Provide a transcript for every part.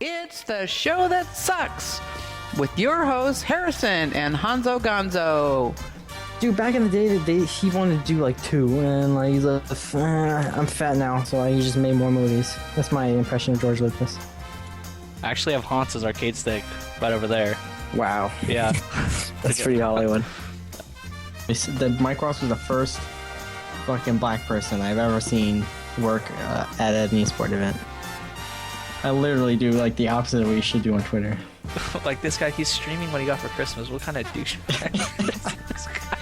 It's the show that sucks with your hosts Harrison and Honzo Gonzo. Dude, back in the day, he wanted to do like 2, and like he's like, I'm fat now, so he just made more movies. That's my impression of George Lucas. I actually have Hans's arcade stick right over there. Wow. Yeah. That's pretty Hollywood. Mike Ross was the first fucking black person I've ever seen work at an esport event. I literally do like the opposite of what you should do on Twitter. Like this guy, he's streaming what he got for Christmas. What kind of douchebag is this guy?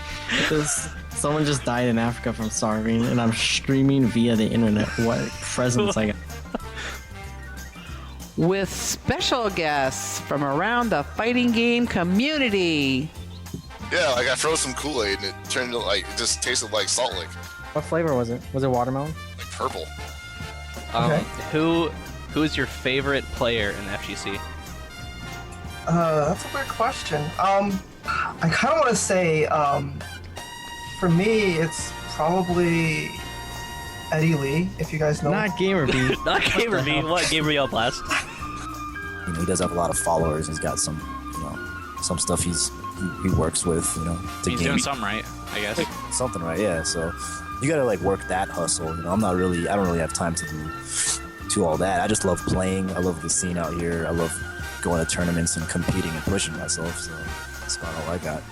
Someone just died in Africa from starving, and I'm streaming via the internet. What presents I got? With special guests from around the fighting game community. Yeah, like I froze some Kool-Aid and it turned into like, it just tasted like Salt Lick. What flavor was it? Was it watermelon? Like purple. Okay. Who is your favorite player in the FGC? That's a weird question. I kind of want to say, for me, it's probably Eddie Lee, if you guys know. Not GamerB. Not GamerB. What GamerB y'all blast? You know, he does have a lot of followers. He's got some, you know, some stuff he works with, you know. He's doing something right, I guess. Something right, yeah. So you gotta like work that hustle. You know, I don't really have time to do all that. I just love playing. I love the scene out here. I love going to tournaments and competing and pushing myself. So that's about all I got.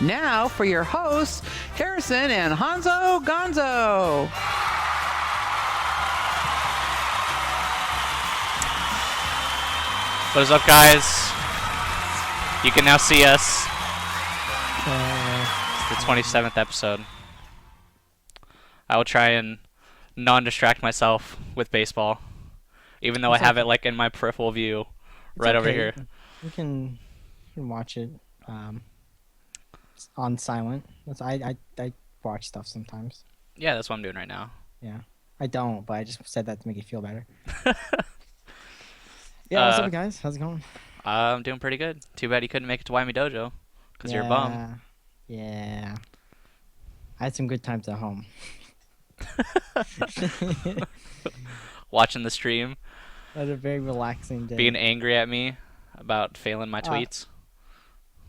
Now for your hosts, Harrison and Honzo Gonzo. What is up, guys? You can now see us. It's the 27th episode. I will try and non-distract myself with baseball, even though I have it like in my peripheral view right over here. You can watch it on silent. I watch stuff sometimes. Yeah, that's what I'm doing right now. Yeah, I don't, but I just said that to make you feel better. Yeah, what's up, guys? How's it going? I'm doing pretty good. Too bad you couldn't make it to Wyoming Dojo because you're a bum. Yeah. I had some good times at home. Watching the stream. I had a very relaxing day. Being angry at me about failing my tweets.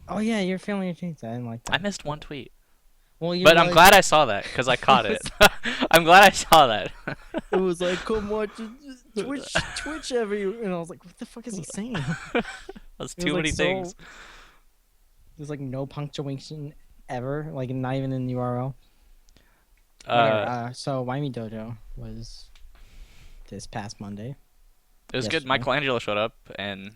Oh yeah, you're failing your tweets. I didn't like that. I missed one tweet. Well, but I'm glad I saw that because I caught it. I'm glad I saw that. It was like, come watch Twitch every, and I was like, what the fuck is he saying? That's too many things. There's like no punctuation ever, like not even in the URL. So Wyoming Dojo was this past Monday. It was good. Michelangelo showed up, and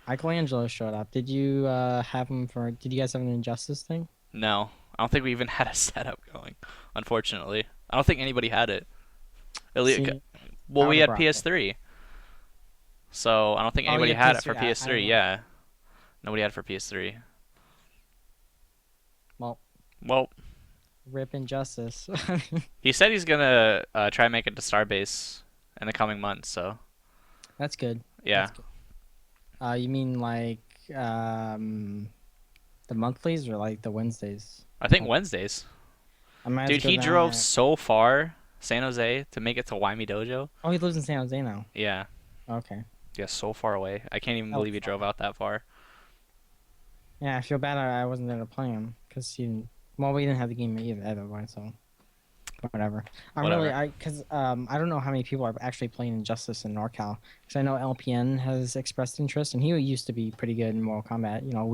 Michelangelo showed up. Did you have him for? Did you guys have an Injustice thing? No, I don't think we even had a setup going. Unfortunately, I don't think anybody had it. Well, we had PS3, so I don't think anybody had it for PS3. Yeah, nobody had it for PS3. Well. Rip Injustice. He said he's gonna try and make it to Starbase in the coming months. So that's good. Yeah. That's good. You mean like the monthlies or like the Wednesdays? I think Wednesdays. Dude, he drove so far, San Jose, to make it to Wyoming Dojo. Oh, he lives in San Jose now. Yeah. Okay. Yeah, so far away. I can't even believe he drove out that far. Yeah, I feel bad I wasn't there to play him because he didn't. Well, we didn't have the game either, so whatever. I don't know how many people are actually playing Injustice in NorCal, because I know LPN has expressed interest, and he used to be pretty good in Mortal Kombat. You know,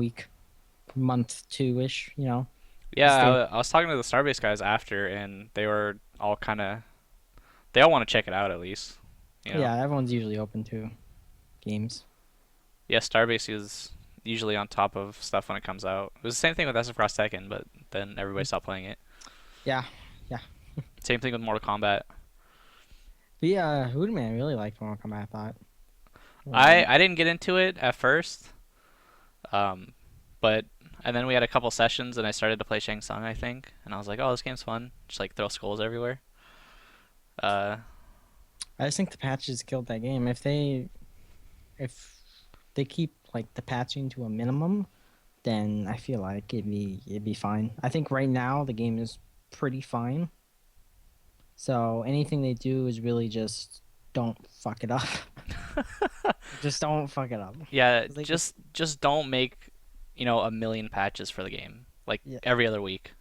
month 2-ish. You know. Yeah, I was talking to the Starbase guys after, and they were all they all want to check it out at least. You know? Yeah, everyone's usually open to games. Yeah, Starbase is usually on top of stuff when it comes out. It was the same thing with SF Cross Tekken, but then everybody stopped playing it. Yeah. Same thing with Mortal Kombat. But yeah, Hoodman really liked Mortal Kombat, I thought. I didn't get into it at first, and then we had a couple sessions, and I started to play Shang Tsung, I think, and I was like, oh, this game's fun. Just like throw skulls everywhere. I just think the patches killed that game. If they keep like the patching to a minimum, then I feel like it'd be fine. I think right now the game is pretty fine. So anything they do is really just don't fuck it up. Just don't fuck it up. Yeah, Like, just don't make, a million patches for the game like yeah, every other week.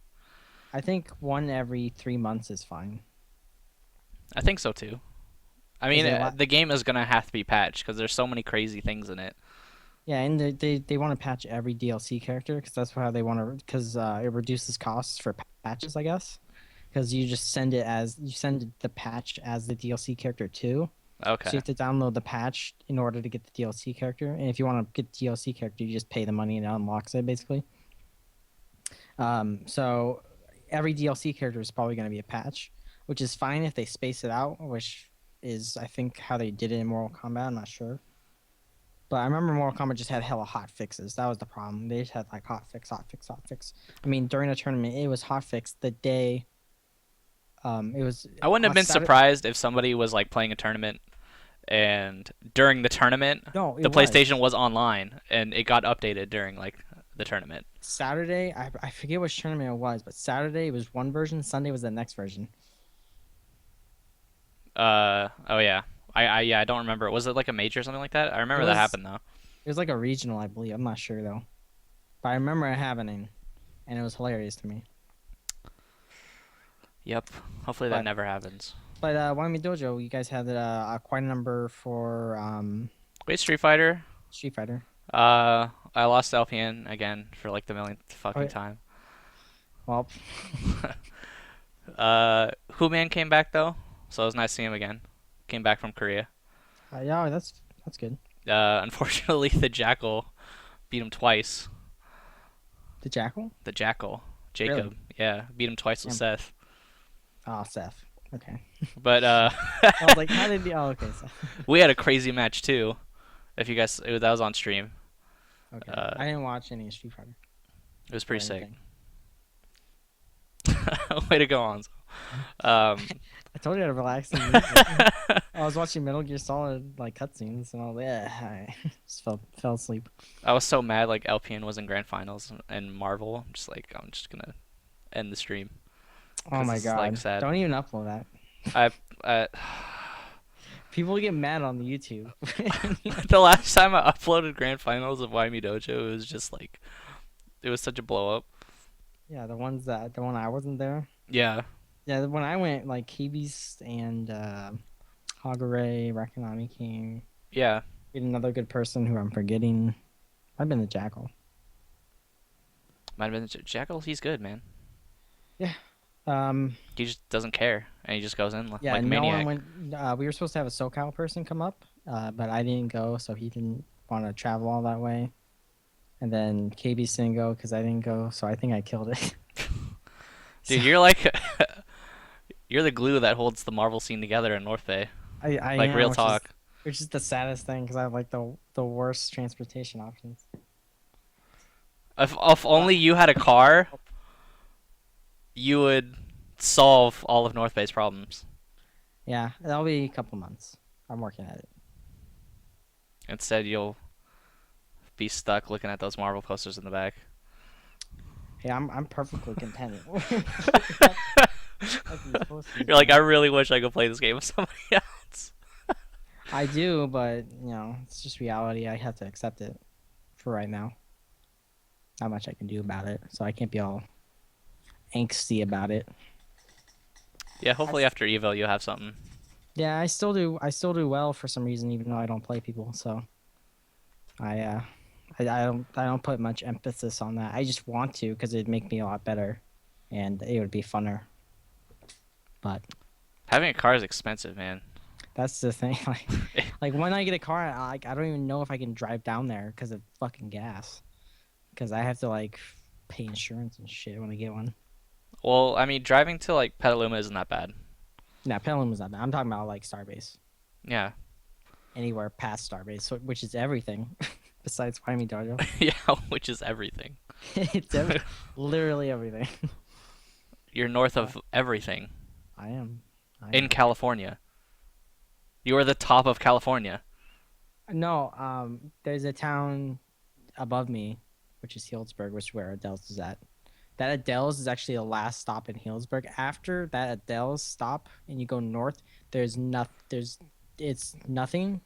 I think one every 3 months is fine. I think so too. I mean, Is it the game is gonna have to be patched because there's so many crazy things in it. Yeah, and they want to patch every DLC character because that's how they want to. Because it reduces costs for patches, I guess. Because you just send the patch as the DLC character too. Okay. So you have to download the patch in order to get the DLC character, and if you want to get the DLC character, you just pay the money and it unlocks it basically. So every DLC character is probably going to be a patch, which is fine if they space it out, which is I think how they did it in Mortal Kombat. I'm not sure. But I remember Mortal Kombat just had hella hot fixes. That was the problem. They just had like hot fix, hot fix, hot fix. I mean, during a tournament, it was hot fix the day. It was. I wouldn't have on been Saturday- surprised if somebody was like playing a tournament, and during the tournament, No, it the was. PlayStation was online and it got updated during like the tournament. Saturday, I forget which tournament it was, but Saturday was one version. Sunday was the next version. Oh yeah. I don't remember. Was it like a major or something like that? I remember It that was- happened though. It was like a regional, I believe. I'm not sure though, but I remember it happening, and it was hilarious to me. Yep. Hopefully that But- never happens. But Wyoming Dojo, you guys had quite a number for Wait, Street Fighter. Street Fighter. I lost to LPN again for like the millionth fucking yeah. time. Well, Hu-Man came back though, so it was nice seeing him again. Came back from Korea. yeah, that's good. Unfortunately, the Jackal beat him twice. The Jackal? The Jackal, Jacob, Really? yeah, beat him twice with Damn. Seth. Oh, Seth. Okay. But I was like, how did he? Oh, okay. Seth. we had a crazy match too. If you guys, that was on stream. Okay. I didn't watch any Street Fighter. It was pretty or sick. anything. Way to go, Honzo. I told you to relax. I was watching Metal Gear Solid like cutscenes, and I was like, I just fell asleep. I was so mad like LPN was in grand finals and Marvel. I'm just gonna end the stream. Oh 'Cause my it's, god! like, sad. Don't even upload that. I People get mad on the YouTube. the last time I uploaded grand finals of Wyoming Dojo, it was just like it was such a blow up. Yeah, the one I wasn't there. Yeah. Yeah, when I went, like K-Beast and Hagure, Rakanami King. Yeah. We had another good person who I'm forgetting. I've been the Jackal. Might have been Jackal. He's good, man. He just doesn't care, and he just goes in Yeah, like a no maniac. one went. We were supposed to have a SoCal person come up, but I didn't go, so he didn't want to travel all that way. And then KB didn't go because I didn't go, so I think I killed it. Dude, you're like you're the glue that holds the Marvel scene together in North Bay. I Like am, real talk. Which is the saddest thing because I have like the worst transportation options. If only you had a car, you would solve all of North Bay's problems. Yeah, that'll be a couple months. I'm working at it. Instead, you'll be stuck looking at those Marvel posters in the back. Hey, I'm perfectly content. You're like, I really wish I could play this game with somebody else. I do, but it's just reality. I have to accept it for right now. Not much I can do about it, so I can't be all angsty about it. Yeah, hopefully after Evo you'll have something. Yeah, I still do. I still do well for some reason, even though I don't play people. So, I don't put much emphasis on that. I just want to because it'd make me a lot better, and it would be funner. But Having a car is expensive, man. that's the thing. Like when I get a car, I don't even know if I can drive down there because of fucking gas. Because I have to like pay insurance and shit when I get one. Well, I mean, driving to like Petaluma isn't that bad. Nah, Pelham was not bad. I'm talking about like Starbase. Yeah. Anywhere past Starbase, which is everything besides Wyoming Dojo. Yeah, which is everything. It's literally everything. You're north of everything I am. in California. You are the top of California. No, there's a town above me, which is Healdsburg, which is where Adele's is at. That Adele's is actually the last stop in Healdsburg. After that Adele's stop and you go north, it's nothing.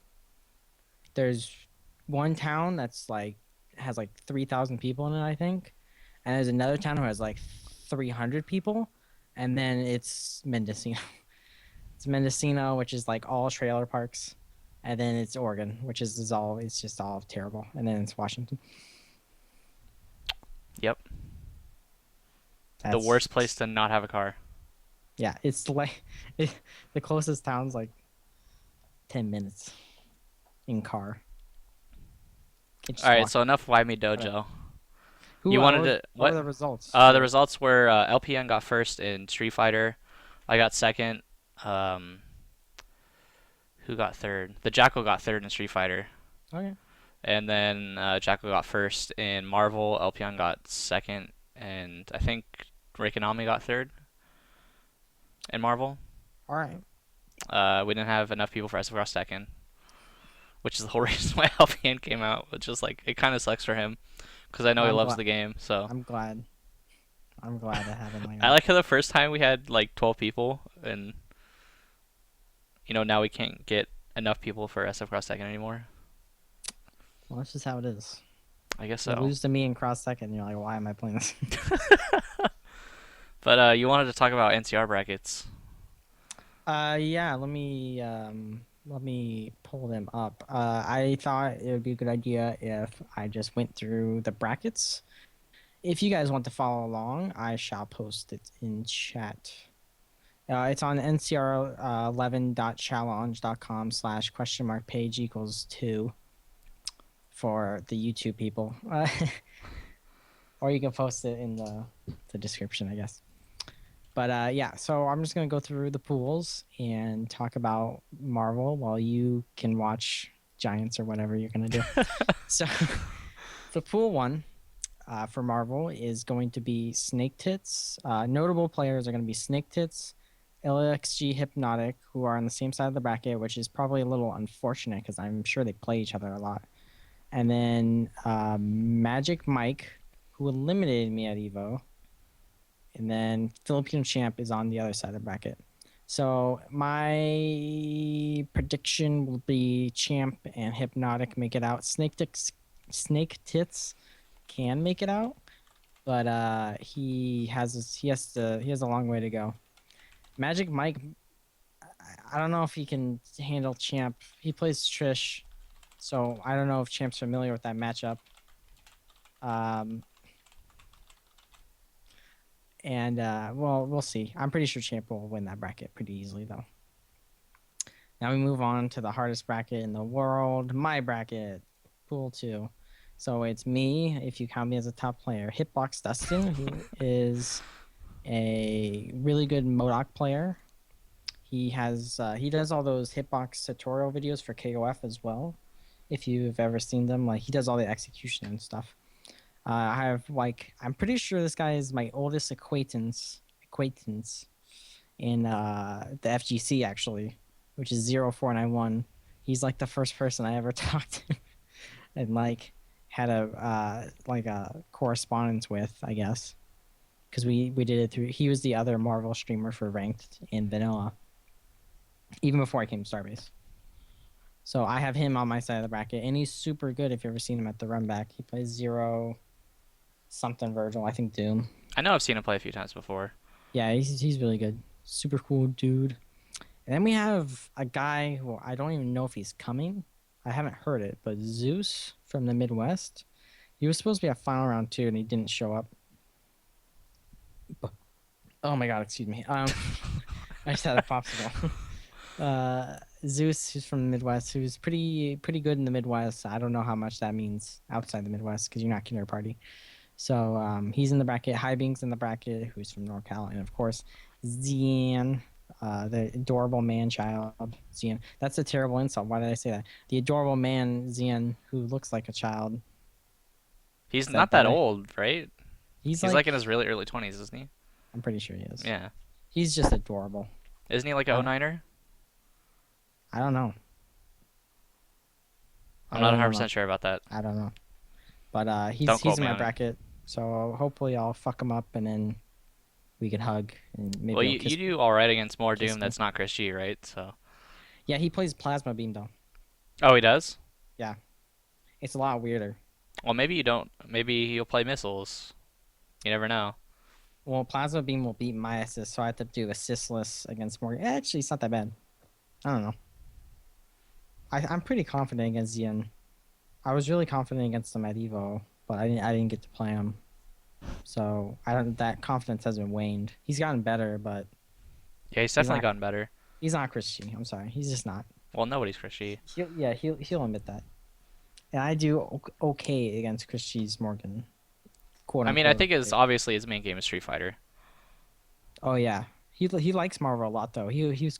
there's one town that's like has like 3,000 people in it, I think, and there's another town who has like 300 people, and then it's Mendocino. It's Mendocino, which is like all trailer parks, and then it's Oregon, which is all it's just all terrible, and then it's Washington. Yep. That's, the worst place to not have a car. Yeah, it's like the closest town's like 10 minutes in car. All right, so enough Why Me Dojo. You wanted to what were the results? The results were LPN got first in Street Fighter. I got second. Who got third? The Jackal got third in Street Fighter. Okay. And then Jackal got first in Marvel. LPN got second, and I think Rikonami got third in Marvel. All right. We didn't have enough people for SF Cross Tekken, which is the whole reason why LPN came out. Which is like it kind of sucks for him, because I know he loves the game. So I'm glad it happened like that. I like how the first time we had like 12 people, and now we can't get enough people for SF Cross Tekken anymore. Well, that's just how it is. I guess so. You lose to me in Cross Tekken, and you're like, why am I playing this? But you wanted to talk about NCR brackets. Yeah. Let me pull them up. I thought it would be a good idea if I just went through the brackets. If you guys want to follow along, I shall post it in chat. It's on ncr11.challenge.com/?page=2 for the YouTube people. Or you can post it in the description, I guess. But yeah, so I'm just going to go through the pools and talk about Marvel while you can watch Giants or whatever you're going to do. So pool 1 for Marvel is going to be Snake Tits. Notable players are going to be Snake Tits, LXG Hypnotic, who are on the same side of the bracket, which is probably a little unfortunate because I'm sure they play each other a lot. And then Magic Mike, who eliminated me at EVO. And then Filipino Champ is on the other side of the bracket. So my prediction will be Champ and Hypnotic make it out. Snake Tits can make it out, but he has a long way to go. Magic Mike, I don't know if he can handle Champ. He plays Trish, so I don't know if Champ's familiar with that matchup. Well, we'll see. I'm pretty sure Champ will win that bracket pretty easily, though. Now we move on to the hardest bracket in the world, my bracket, Pool 2. So it's me, if you count me as a top player, Hitbox Dustin, who is a really good MODOK player. He does all those Hitbox tutorial videos for KOF as well, if you've ever seen them. Like, he does all the execution and stuff. I'm pretty sure this guy is my oldest acquaintance in the FGC, actually, which is 0491. He's like the first person I ever talked to and like had a correspondence with, I guess, because we did it through. He was the other Marvel streamer for Ranked in Vanilla, even before I came to Starbase. So I have him on my side of the bracket, and he's super good. If you've ever seen him at the run back, he plays Zero something Virgil, I think Doom. I know I've seen him play a few times before. Yeah, he's really good. Super cool dude. And then we have a guy who I don't even know if he's coming. I haven't heard it, but Zeus from the Midwest. He was supposed to be at final round 2, and he didn't show up. Oh my god, excuse me. I just had a popsicle. Zeus, who's from the Midwest, who's pretty good in the Midwest. I don't know how much that means outside the Midwest because you're not Kinder Party. So he's in the bracket. Hybing's in the bracket, who's from NorCal, and of course Zian, the adorable man-child Zian. That's a terrible insult. Why did I say that? The adorable man Zian, who looks like a child. He's not that old, right? He's like in his really early 20s, isn't he? I'm pretty sure he is. Yeah. He's just adorable. Isn't he like a 09er? I don't know. I'm not 100% sure about that. I don't know. But he's in my bracket, so hopefully I'll fuck him up and then we can hug. And maybe well, you do all right against more Doom that's not Chris G, right? So. Yeah, he plays Plasma Beam, though. Oh, he does? Yeah, it's a lot weirder. Well, maybe you don't. Maybe he'll play missiles. You never know. Well, Plasma Beam will beat my assist, so I have to do assistless against Morgan. Actually, it's not that bad. I don't know. I'm pretty confident against Xian. I was really confident against him at Evo, but I didn't get to play him. So that confidence hasn't waned. He's gotten better, but Yeah, he's definitely gotten better. He's not Chris G. I'm sorry, he's just not. Well, nobody's Chris G. He'll admit that. And I do okay against Chris G's Morgan. I mean, I think obviously his main game is Street Fighter. Oh yeah, he likes Marvel a lot though. He was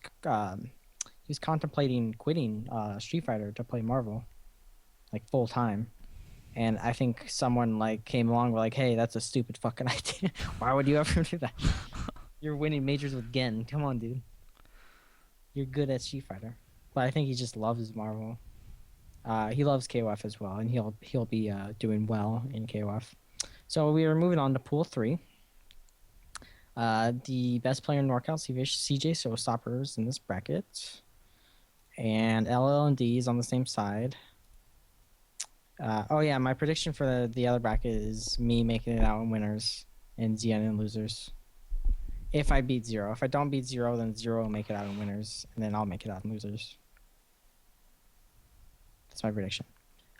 contemplating quitting Street Fighter to play Marvel, like full time. And I think someone like came along and were like, "Hey, that's a stupid fucking idea. Why would you ever do that? You're winning majors with Gen. Come on, dude. You're good at Street Fighter." But I think he just loves Marvel. He loves KOF as well, and he'll be doing well in KOF. So we are moving on to Pool 3. The best player in NorCal, CJ Showstoppers in this bracket, and LL&D is on the same side. Oh yeah, my prediction for the other bracket is me making it out in winners and Xian in losers. If I beat Zero. If I don't beat Zero, then Zero will make it out in winners, and then I'll make it out in losers. That's my prediction.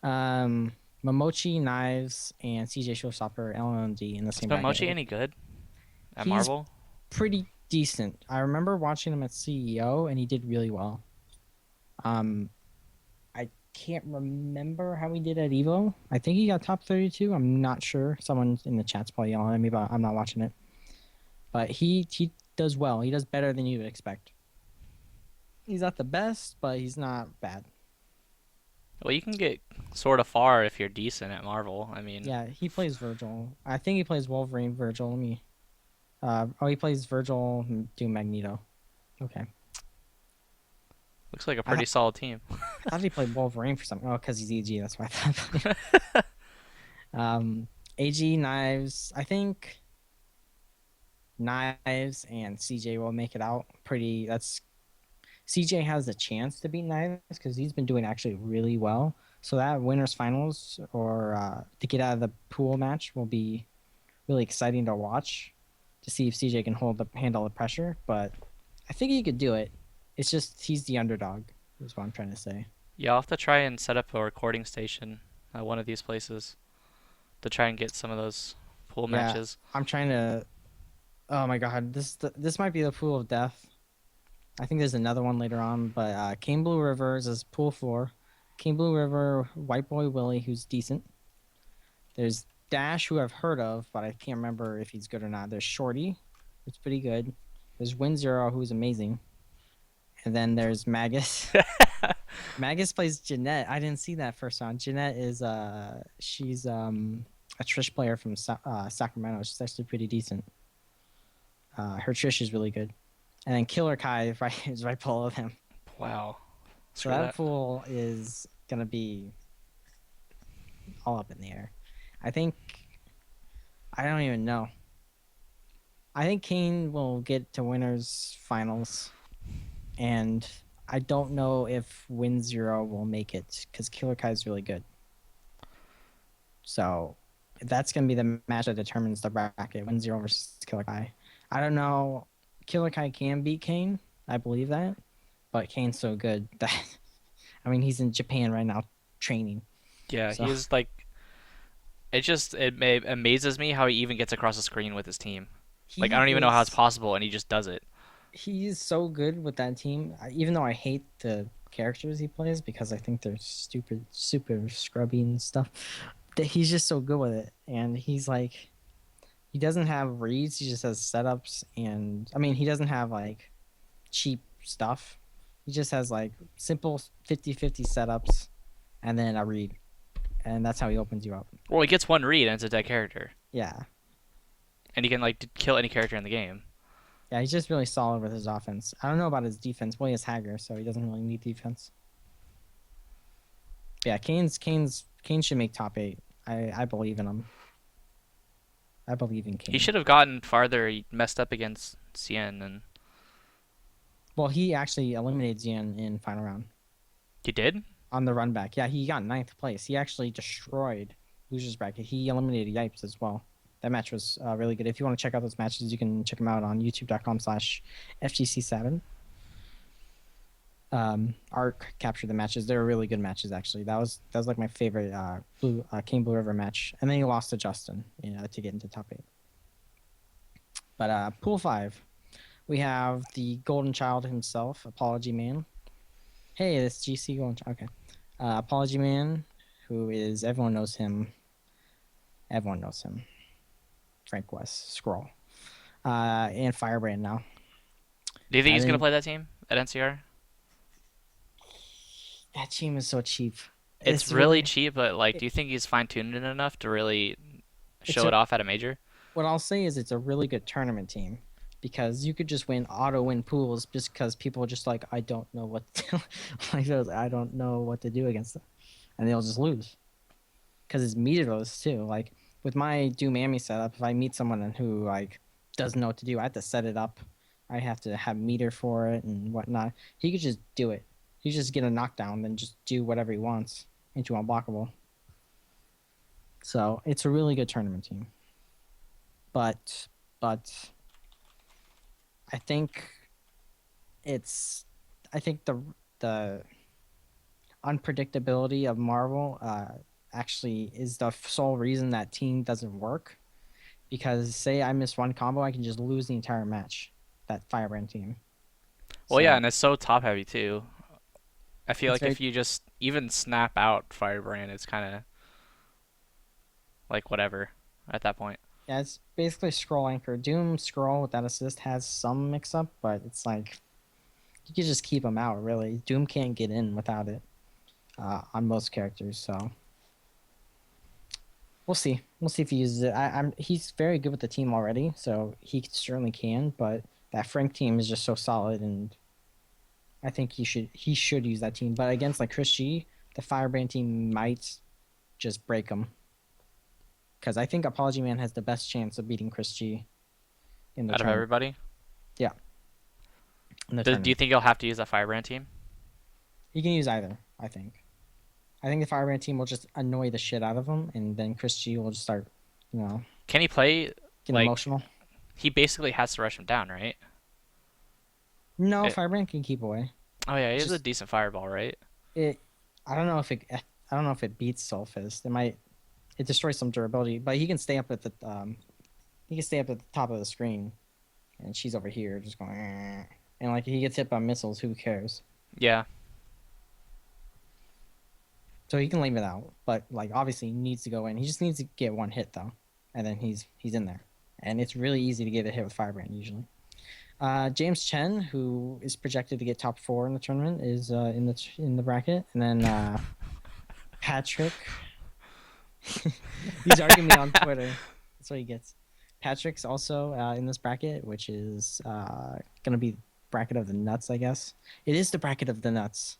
Momochi, Knives, and CJ Showstopper, LND in the same bracket. Is Momochi any good at Marvel? Pretty decent. I remember watching him at CEO, and he did really well. I can't remember how he did at Evo. I think he got top 32. I'm not sure. Someone in the chat's probably yelling at me, but I'm not watching it. But he does well. He does better than you would expect. He's not the best, but he's not bad. Well, you can get sort of far if you're decent at Marvel. I mean, yeah, he plays Virgil. I think he plays Wolverine, Virgil. Let me. He plays Virgil, do Magneto. Okay. Looks like a pretty solid team. I thought he played Wolverine for something. Oh, because he's EG. That's why I thought. AG, Knives. I think Knives and CJ will make it out. CJ has a chance to beat Knives because he's been doing actually really well. So that winners finals or to get out of the pool match will be really exciting to watch to see if CJ can handle the pressure. But I think he could do it. It's just he's the underdog is what I'm trying to say. Yeah, I'll have to try and set up a recording station at one of these places to try and get some of those pool matches. I'm trying to... Oh my god, this might be the pool of death. I think there's another one later on, but King Blue River is pool 4. King Blue River, White Boy Willie, who's decent. There's Dash, who I've heard of, but I can't remember if he's good or not. There's Shorty, who's pretty good. There's WinZero, who's amazing. And then there's Magus. Magus plays Jeanette. I didn't see that first round. Jeanette is she's a Trish player from Sacramento. She's actually pretty decent. Her Trish is really good. And then Killer Kai is right below him. Wow. So that pool is gonna be all up in the air. I don't even know. I think Kane will get to winners finals. And I don't know if WinZero will make it because Killer Kai is really good. So that's going to be the match that determines the bracket, WinZero versus Killer Kai. I don't know. Killer Kai can beat Kane. I believe that. But Kane's so good that, I mean, he's in Japan right now training. Yeah, so. He's like, it amazes me how he even gets across the screen with his team. I don't even know how it's possible, and he just does it. He's so good with that team, even though I hate the characters he plays because I think they're stupid, super scrubby and stuff. That he's just so good with it, and he's like, he doesn't have reads, he just has setups, and I mean, he doesn't have like cheap stuff. He just has like simple 50-50 setups, and then a read, and that's how he opens you up. Well, he gets one read, and it's a dead character. Yeah, and he can like kill any character in the game. Yeah, he's just really solid with his offense. I don't know about his defense. Well, he has Hager, so he doesn't really need defense. Yeah, Kane should make top 8. I believe in him. I believe in Kane. He should have gotten farther. He messed up against Xian and. Well, he actually eliminated Xian in final round. He did? on the run back. Yeah, he got 9th place. He actually destroyed losers bracket. He eliminated Yipes as well. That match was really good. If you want to check out those matches, you can check them out on youtube.com/FGC7. Arc captured the matches. They were really good matches, actually. That was like my favorite King Blue River match. And then he lost to Justin, to get into top 8. But pool 5, we have the Golden Child himself, Apology Man. Hey, it's GC Golden Child. Okay. Apology Man, who is, everyone knows him. Frank West, Scroll. And Firebrand now. Do you think he's going to play that team at NCR? That team is so cheap. It's really cheap, but do you think he's fine-tuned it enough to really show it off at a major? What I'll say is it's a really good tournament team, because you could just auto-win pools just because people are just like, I don't know what to, I don't know what to do against them, and they'll just lose. Because it's meterless too. Like with my Doom Amy setup, if I meet someone who doesn't know what to do, I have to set it up. I have to have meter for it and whatnot. He could just do it. He just get a knockdown, then just do whatever he wants into unblockable. So it's a really good tournament team. But I think the unpredictability of Marvel actually is the sole reason that team doesn't work. Because say I miss one combo, I can just lose the entire match. That Firebrand team. Well, yeah, and it's so top heavy too. I feel like if you just even snap out Firebrand, it's kind of whatever at that point. Yeah, it's basically scroll anchor. Doom scroll with that assist has some mix up, but it's you can just keep him out, really. Doom can't get in without it on most characters, so we'll see. We'll see if he uses it. He's very good with the team already, so he certainly can, but that Frank team is just so solid, and I think he should use that team. But against Chris G, the Firebrand team might just break him. Because I think Apology Man has the best chance of beating Chris G in the tournament. Out of everybody? Yeah. Do you think he'll have to use a Firebrand team? He can use either, I think. I think the Firebrand team will just annoy the shit out of him, and then Chris G will just start, Can he play, get emotional? He basically has to rush him down, right? No, Firebrand can keep away. Oh yeah, he has a decent fireball, right? I don't know if it beats Soulfist. It destroys some durability, but he can stay up at the top of the screen, and she's over here just going, and if he gets hit by missiles, who cares? Yeah. So he can leave it out, but obviously he needs to go in. He just needs to get one hit though, and then he's in there, and it's really easy to get a hit with Firebrand usually. James Chen, who is projected to get top 4 in the tournament, is in the bracket, and then Patrick. He's arguing me on Twitter. That's what he gets. Patrick's also in this bracket, which is gonna be bracket of the nuts, I guess. It is the bracket of the nuts.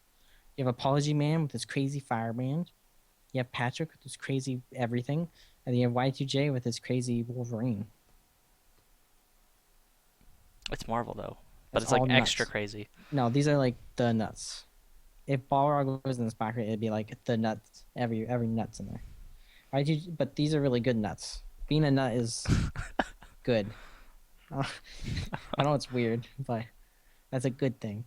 You have Apology Man with his crazy Firebrand. You have Patrick with his crazy everything, and then you have Y2J with his crazy Wolverine. It's Marvel though, but it's extra crazy. No, these are the nuts. If Balrog was in this bracket, it'd be the nuts. Every nuts in there. But these are really good nuts. Being a nut is good. I know it's weird, but that's a good thing.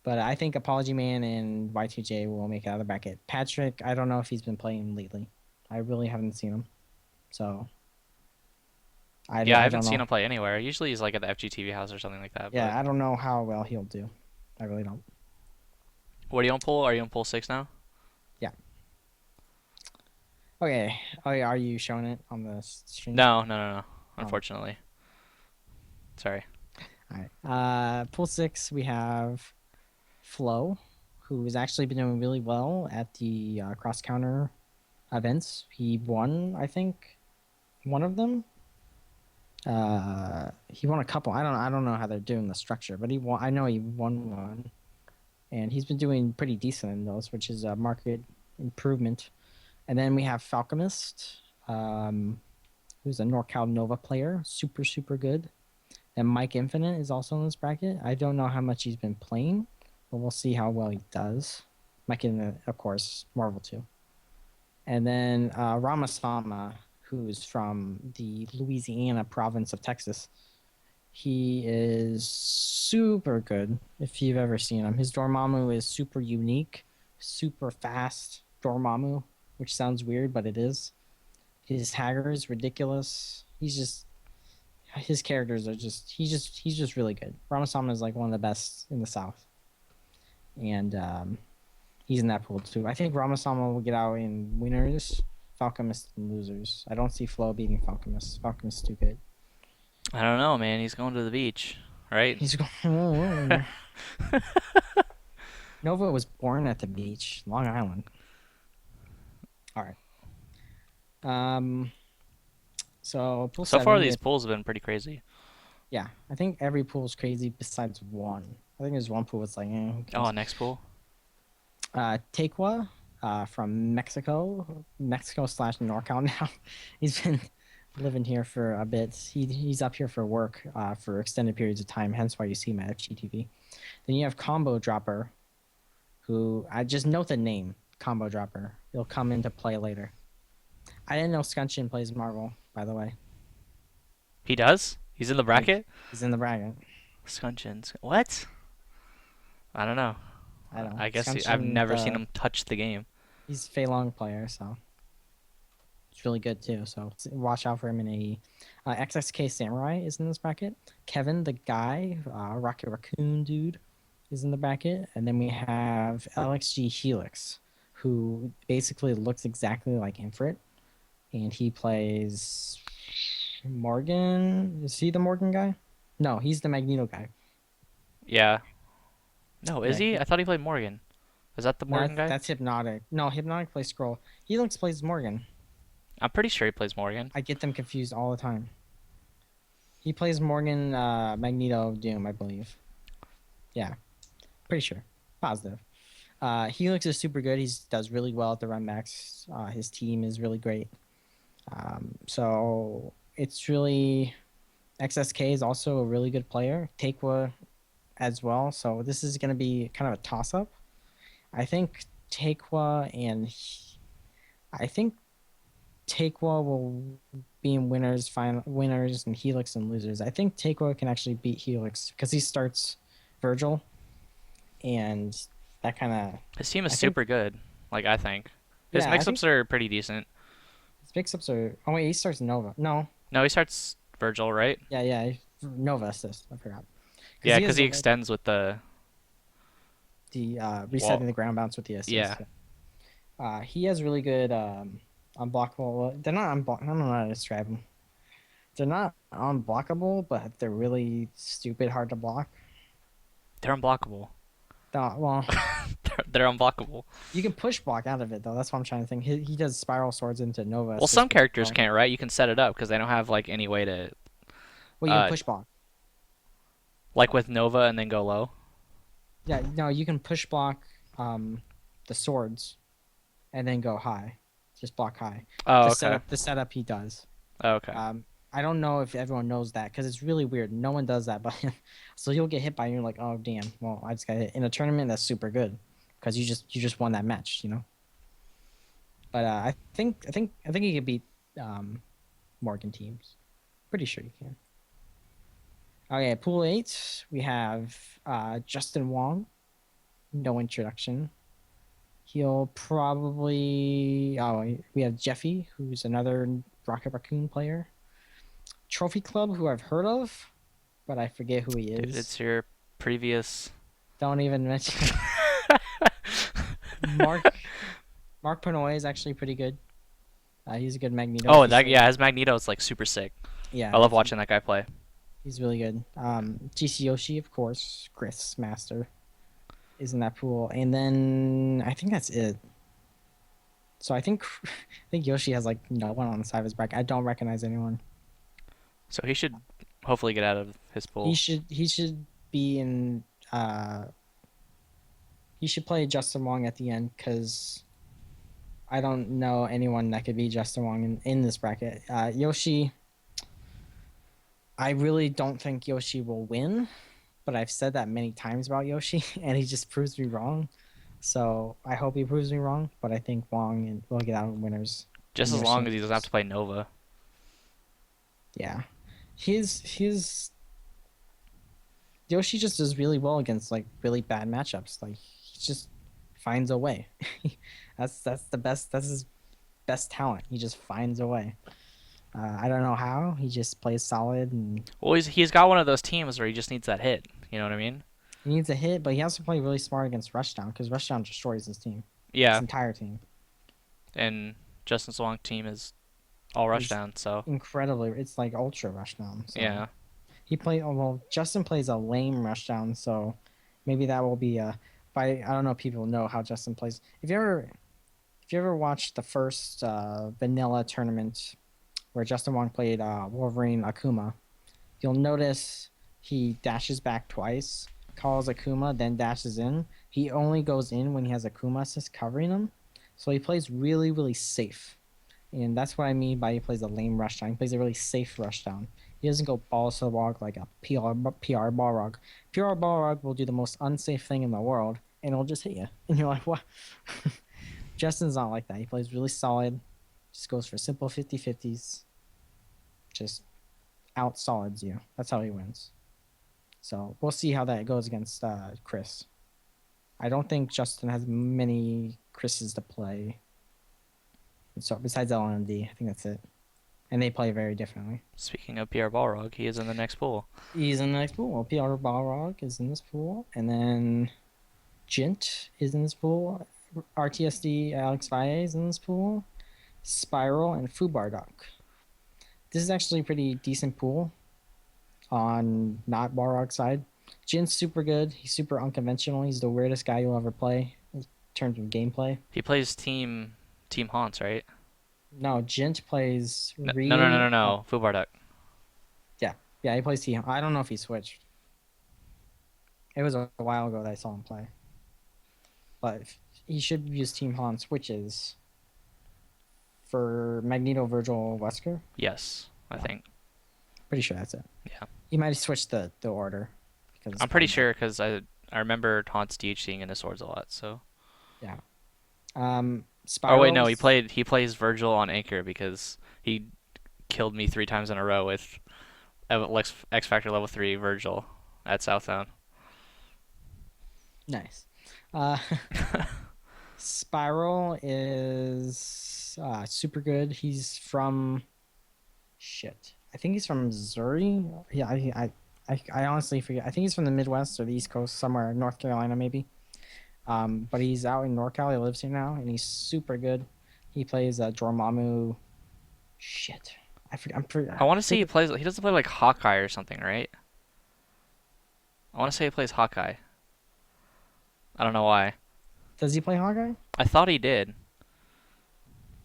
But I think Apology Man and Y2J will make it out of the bracket. Patrick, I don't know if he's been playing lately. I really haven't seen him. So I haven't seen him play anywhere. Usually he's at the FGTV house or something like that. Yeah, but I don't know how well he'll do. I really don't. What are you on pool? Are you on pool 6 now? Yeah. Okay. Oh, yeah, are you showing it on the stream? No. Unfortunately. Sorry. All right. Pool 6, we have Flo, who has actually been doing really well at the cross-counter events. He won, I think, one of them. He won a couple. I don't know how they're doing the structure, but he won. I know he won one, and he's been doing pretty decent in those, which is a market improvement. And then we have Falchemist, who's a NorCal Nova player, super good. And Mike Infinite is also in this bracket. I don't know how much he's been playing, but we'll see how well he does. Mechanic, of course, Marvel 2. And then Ramasama, who's from the Louisiana province of Texas. He is super good if you've ever seen him. His Dormammu is super unique, super fast Dormammu, which sounds weird, but it is. His Haggar is ridiculous. His characters are he's just really good. Ramasama is like one of the best in the South. And he's in that pool too. I think Ramasama will get out in winners, Falcomist in losers. I don't see Flo beating Falcomist. Falcomist is too good. I don't know, man. He's going to the beach, right? He's going. Nova was born at the beach, Long Island. All right. So pool so 7, far these pools have been pretty crazy. Yeah, I think every pool is crazy besides one. I think there's one pool that's like, Oh, next pool. Tequa, from Mexico / NorCal now. He's been living here for a bit. He's up here for work for extended periods of time, hence why you see him at FGTV. Then you have Combo Dropper, who I just note the name, Combo Dropper. He'll come into play later. I didn't know Scunchin plays Marvel, by the way. He does? He's in the bracket? He's in the bracket. Scunchin. What? I don't know. I guess I've never seen him touch the game. He's a Fei Long player, so it's really good too. So watch out for him in AE. XXK Samurai is in this bracket. Kevin, the guy, Rocket Raccoon dude, is in the bracket. And then we have LXG Helix, who basically looks exactly like Infrit. And he plays Morgan. Is he the Morgan guy? No, he's the Magneto guy. Yeah. No, is he? I thought he played Morgan. Is that the Morgan guy? That's Hypnotic. No, Hypnotic plays Scroll. Helix plays Morgan. I'm pretty sure he plays Morgan. I get them confused all the time. He plays Morgan, Magneto, Doom, I believe. Yeah, pretty sure. Positive. Helix is super good. He does really well at the run max. His team is really great. So it's really... XSK is also a really good player. Tequa as well. So this is going to be kind of a toss-up. I think Tequa will be in winners and Helix and losers. I think Tequa can actually beat Helix because he starts Virgil, and that kind of... His team is super good, I think. His mix-ups are pretty decent. His mix-ups are... Oh, wait, he starts Nova. No, he starts Virgil, right? Yeah. Nova assist. I forgot. Yeah, because he extends with the resetting the ground bounce with the assist. Yeah. He has really good unblockable. They're not unblock. I don't know how to describe them. They're not unblockable, but they're really stupid hard to block. They're unblockable. Well, they're unblockable. You can push block out of it though. That's what I'm trying to think. He does spiral swords into Nova. Well, some characters can't, right? You can set it up because they don't have any way to. Well, you can push block. With Nova and then go low? Yeah, no, you can push block the swords and then go high. Just block high. Oh, okay. The setup he does. Oh, okay. I don't know if everyone knows that because it's really weird. No one does that, but so you'll get hit by and you're like, oh damn, well I just got hit. In a tournament that's super good because you just won that match, you know. But I think he could beat Morgan teams. Pretty sure you can. Okay, pool 8, we have Justin Wong. No introduction. He'll probably... Oh, we have Jeffy, who's another Rocket Raccoon player. Trophy Club, who I've heard of, but I forget who he is. Dude, it's your previous... Don't even mention Mark Panoy is actually pretty good. He's a good Magneto. Oh, his Magneto is super sick. Yeah. I love watching that guy play. He's really good. GC Yoshi, of course, Chris Master is in that pool, and then I think that's it. So I think Yoshi has no one on the side of his bracket. I don't recognize anyone. So he should hopefully get out of his pool. He should be in. He should play Justin Wong at the end because I don't know anyone that could beat Justin Wong in this bracket. Yoshi. I really don't think Yoshi will win, but I've said that many times about Yoshi, and he just proves me wrong. So I hope he proves me wrong, but I think Wong will get out winners. Just as long as he doesn't have to play Nova. Yeah, his Yoshi just does really well against like really bad matchups. Like he just finds a way. that's the best. That's his best talent. He just finds a way. I don't know how. He just plays solid and. Well, he's got one of those teams where he just needs that hit. You know what I mean? He needs a hit, but he has to play really smart against Rushdown because Rushdown destroys his team. Yeah. His entire team. And Justin Swong's team is all Rushdown, so. Incredibly, it's like ultra Rushdown. So. Yeah. Justin plays a lame Rushdown, so maybe that will be a. I don't know if people know how Justin plays. If you ever watched the first vanilla tournament where Justin Wong played Wolverine Akuma, you'll notice he dashes back twice, calls Akuma, then dashes in. He only goes in when he has Akuma assist covering him, so he plays really, really safe. And that's what I mean by he plays a lame rushdown. He plays a really safe rushdown. He doesn't go balls to the wall like a PR Balrog. PR Balrog will do the most unsafe thing in the world, and it'll just hit you. And you're like, what? Justin's not like that. He plays really solid, just goes for simple 50-50s, just out solids you. That's how he wins. So we'll see how that goes against Chris. I don't think Justin has many Chris's to play. So besides LND, I think that's it. And they play very differently. Speaking of PR Balrog, he is in the next pool. He's in the next pool. PR Balrog is in this pool. And then Jint is in this pool. RTSD Alex Valle is in this pool. Spiral and Fubardock. This is actually a pretty decent pool on not Balrog's side. Jint's super good. He's super unconventional. He's the weirdest guy you'll ever play in terms of gameplay. He plays Team Haunts, right? No, Jint plays Ryu. No. Fubardock. Yeah, he plays Team. I don't know if he switched. It was a while ago that I saw him play. But he should use Team Haunts, which is for Magneto, Virgil, Wesker. Yes, I think. Pretty sure that's it. Yeah. He might have switched the order. I'm pretty sure because I remember Haunts DHCing into swords a lot, so. Yeah. Oh wait, no, he plays Virgil on Anchor because he killed me 3 times in a row with X Factor level 3 Virgil at Southtown. Nice. Spiral is super good. He's from I think he's from Missouri. Yeah, I honestly forget. I think he's from the Midwest or the East Coast, somewhere North Carolina maybe. But he's out in NorCal. He lives here now, and he's super good. He plays Dormammu. I want to say he doesn't play like Hawkeye or something, right? I want to say he plays Hawkeye. I don't know why. Does he play Hawkeye? I thought he did.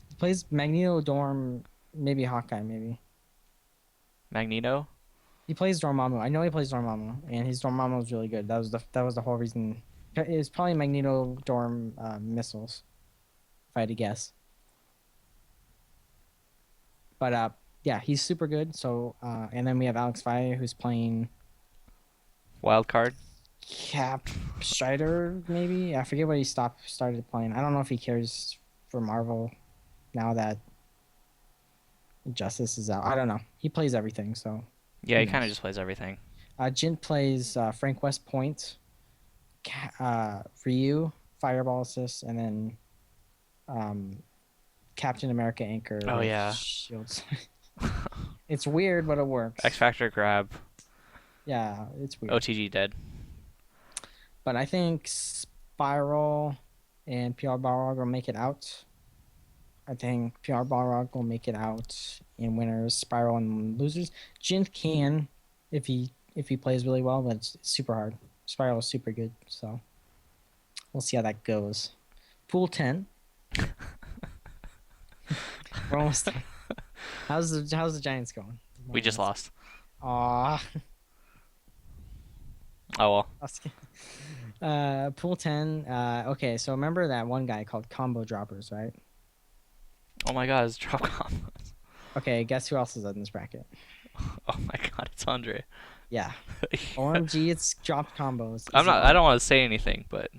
He plays Magneto, Dorm, maybe Hawkeye, maybe. Magneto? He plays Dormammu. I know he plays Dormammu, and his Dormammu is really good. That was the whole reason. It's probably Magneto Dorm missiles, if I had to guess. But yeah, he's super good. So and then we have Alex Valle, who's playing Wildcard. Cap Strider, maybe. I forget what he started playing. I don't know if he cares for Marvel now that Justice is out. I don't know. He plays everything, so. Yeah, he kind of just plays everything. Jint plays Frank West Point, Ryu, Fireball Assist, and then Captain America Anchor. Oh, yeah. Shields. It's weird, but it works. X Factor grab. Yeah, it's weird. OTG dead. But I think Spiral and PR Balrog will make it out. I think PR Balrog will make it out in winners, Spiral and losers. Jint can if he plays really well, but it's super hard. Spiral is super good, so we'll see how that goes. Pool 10. We're almost done. How's the Giants going? We just lost. Aww. Oh well. Pool 10. Okay, so remember that one guy called Combo Droppers, right? Oh my god, it's drop combos. Okay, guess who else is in this bracket? Oh my god, it's Andre. Yeah. OMG, it's dropped combos. I don't want to say anything, but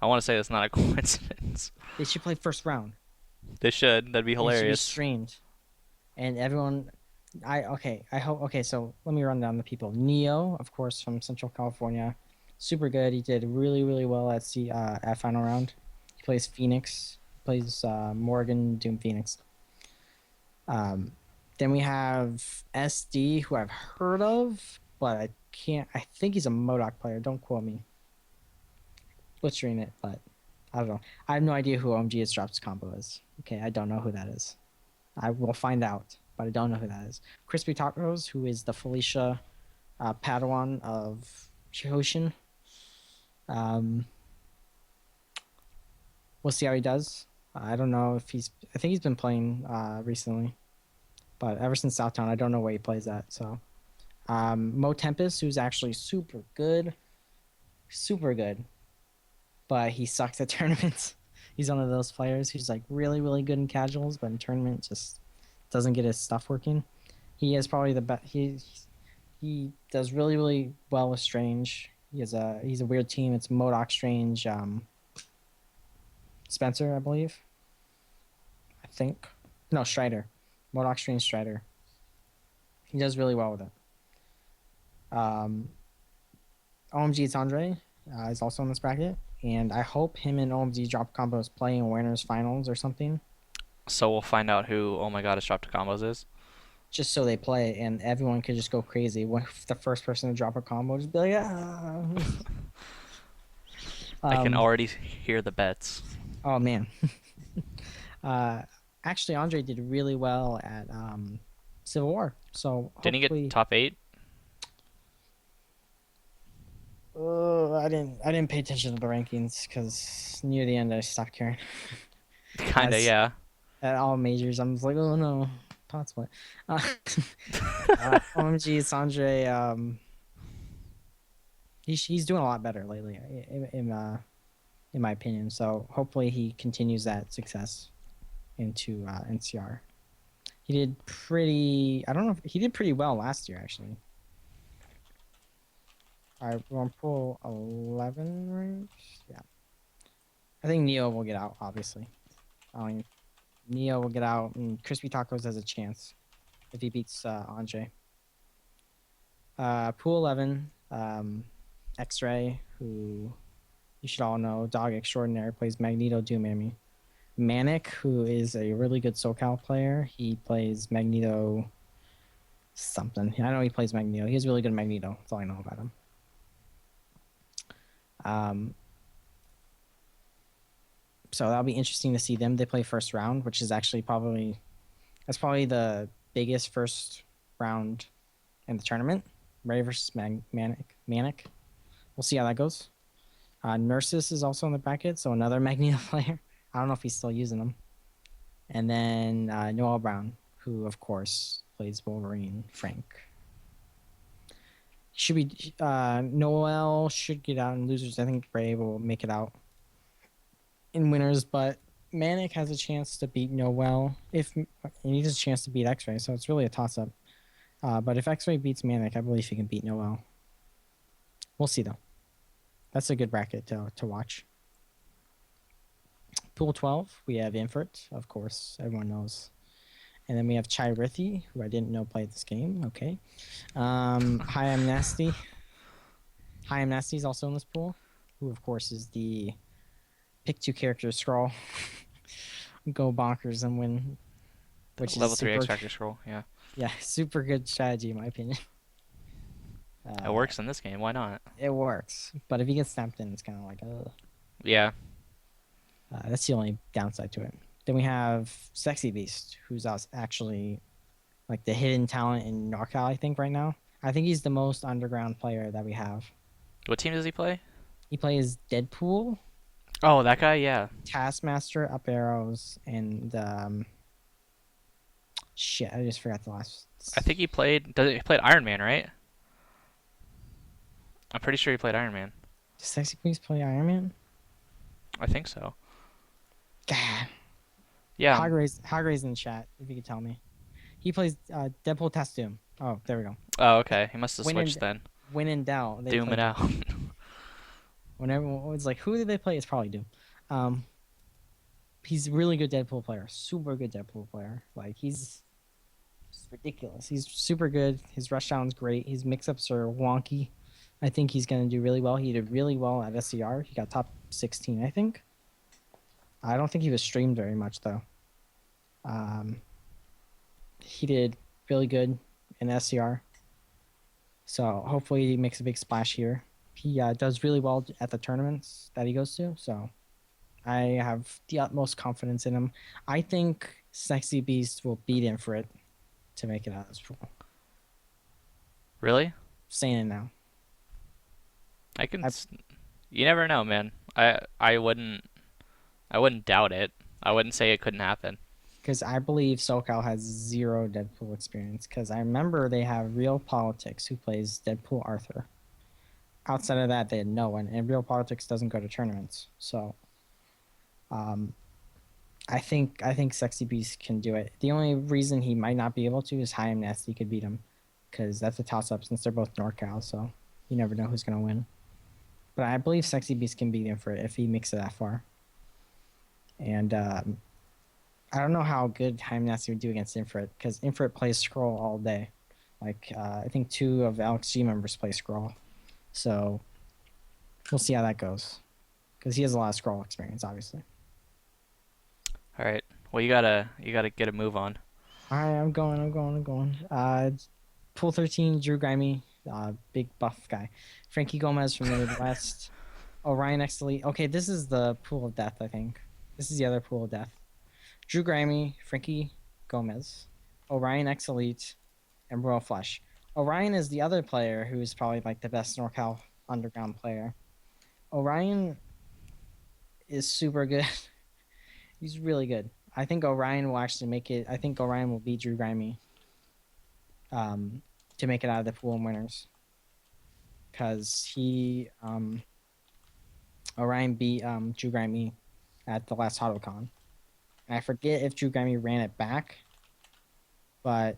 I want to say that's not a coincidence. They should play first round. They should. That'd be It should be hilarious. streamed, and everyone. I hope. Okay, so let me run down the people. Neo, of course, from Central California, super good. He did really, really well at final round. He plays Phoenix. Plays Morgan Doom Phoenix. Then we have SD, who I've heard of, but I can't. I think he's a Modok player. Don't quote me. Butchering it, but I don't know. I have no idea who OMG's drops combo is. Okay, I don't know who that is. I will find out, but I don't know who that is. Crispy Tacos, who is the Felicia Padawan of Hoshin. We'll see how he does. I don't know if he's. I think he's been playing recently, but ever since Southtown, I don't know where he plays at. So, Mo Tempest, who's actually super good, but he sucks at tournaments. He's one of those players who's like really, really good in casuals, but in tournament just doesn't get his stuff working. He is probably the best. He does really, really well with Strange. He's a weird team. It's Modok, Strange, Spencer, I believe. I think. No, Strider. Modok, Strange, Strider. He does really well with it. OMG, it's Andre. Is also in this bracket. And I hope him and OMG drop combos play in winners finals or something. So we'll find out who Oh My God is dropped to combos is. Just so they play and everyone could just go crazy. When the first person to drop a combo just be like, ah. I can already hear the bets. Oh man. Actually, Andre did really well at Civil War. So didn't he get top 8? I didn't pay attention to the rankings because near the end I stopped caring. Kinda, yeah. At all majors, I'm just like, oh no, pot split. OMG, it's Andre. He's doing a lot better lately, in my opinion. So hopefully he continues that success into NCR. He did pretty. I don't know. He did pretty well last year, actually. All right, we're on pool 11, right? Yeah. I think Neo will get out, obviously. Neo will get out, and Crispy Tacos has a chance if he beats Andre. Pool 11, X-Ray, who you should all know, Dog Extraordinary, plays Magneto Doom Enemy. Manic, who is a really good SoCal player, he plays Magneto something. I know he plays Magneto. He's really good at Magneto. That's all I know about him. So that'll be interesting to see them. They play first round, which is actually probably the biggest first round in the tournament. Ray versus Manic. We'll see how that goes. Nurses is also in the bracket, so another Magneto player. I don't know if he's still using them. And then Noel Brown, who of course plays Wolverine, Frank. Should be Noel should get out in losers. I think Ray will make it out in winners, but Manic has a chance to beat Noel if he has a chance to beat X-Ray, so it's really a toss-up. But if X-Ray beats Manic, I believe he can beat Noel. We'll see though. That's a good bracket to watch. Pool 12, we have Infert, of course, everyone knows. And then we have Chai Rithi, who I didn't know played this game. Okay. Hi, I'm Nasty. Hi, I'm Nasty is also in this pool, who of course is the pick 2 character scroll. Go bonkers and win. Which level is 3 X Factor scroll, yeah. Yeah, super good strategy in my opinion. It works in this game, why not? It works. But if you get snapped in, it's kind of like, ugh. Yeah. That's the only downside to it. Then we have Sexy Beast, who's actually like the hidden talent in NorCal, I think, right now. I think he's the most underground player that we have. What team does he play? He plays Deadpool. Oh, that guy, yeah. Taskmaster, Up Arrows, and shit, I just forgot the last. I think he played Iron Man, right? I'm pretty sure he played Iron Man. Does Sexy Beast play Iron Man? I think so. God. Yeah. Hogray's in chat, if you could tell me. He plays Deadpool Test Doom. Oh, there we go. Oh, okay. He must have switched then. When in doubt. Doom it out. When everyone was like, "Who did they play?" It's probably Doom. He's a really good Deadpool player. Super good Deadpool player. Like he's ridiculous. He's super good. His rush down's great. His mix-ups are wonky. I think he's going to do really well. He did really well at SCR. He got top 16, I think. I don't think he was streamed very much, though. He did really good in SCR. So hopefully he makes a big splash here. He does really well at the tournaments that he goes to. So I have the utmost confidence in him. I think Sexy Beast will beat him for it to make it out of this pool. Really? Saying it now. You never know, man. I wouldn't doubt it. I wouldn't say it couldn't happen. Because I believe SoCal has 0 Deadpool experience. Because I remember they have Real Politics who plays Deadpool Arthur. Outside of that, they had no one, and Real Politics doesn't go to tournaments. So, I think Sexy Beast can do it. The only reason he might not be able to is High and Nasty could beat him, because that's a toss-up since they're both NorCal. So you never know who's gonna win. But I believe Sexy Beast can beat him for it if he makes it that far. And I don't know how good High and Nasty would do against Infrit, because Infrit plays Scroll all day. Like I think 2 of Alex G members play Scroll. So we'll see how that goes, because he has a lot of Scroll experience, obviously. All right. Well, you gotta get a move on. All right, I'm going. Pool 13, Drew Grimy, big buff guy. Frankie Gomez from the Midwest. Orion X Elite. Okay, this is the pool of death, I think. This is the other pool of death. Drew Grimy, Frankie Gomez, Orion X Elite, and Royal Flush. Orion is the other player who is probably like the best NorCal underground player. Orion is super good. He's really good. I think Orion will actually make it. I think Orion will beat Drew Grimy to make it out of the pool and winners. Because Orion beat Drew Grimy at the last HottoCon. And I forget if Drew Grimy ran it back, but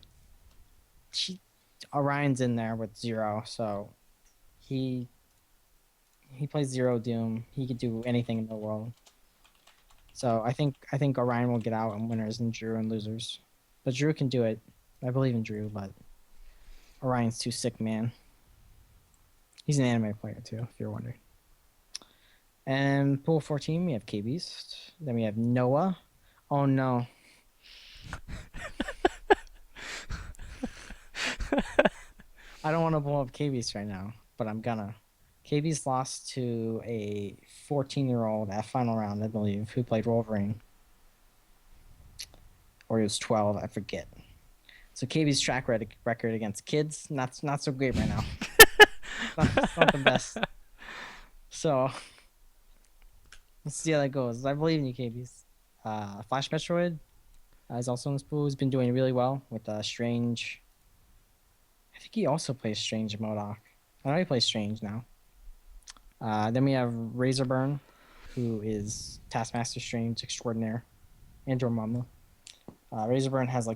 Orion's in there with 0, so he plays 0 Doom. He could do anything in the world. So I think Orion will get out in winners and Drew and losers. But Drew can do it. I believe in Drew, but Orion's too sick, man. He's an anime player too, if you're wondering. And pool 14, we have K-Beast. Then we have Noah. Oh no. I don't want to blow up K-Beast right now, but I'm gonna. K-Beast lost to a 14-year-old at final round, I believe, who played Wolverine. Or he was 12, I forget. So KB track record against kids, not so great right now. It's not the best. So let's see how that goes. I believe in you, KBs. Flash Metroid is also in this pool. He's been doing really well with Strange. I think he also plays Strange Modoc. I know he plays Strange now. Then we have Razorburn, who is Taskmaster Strange extraordinaire, and Dormammu. Razorburn has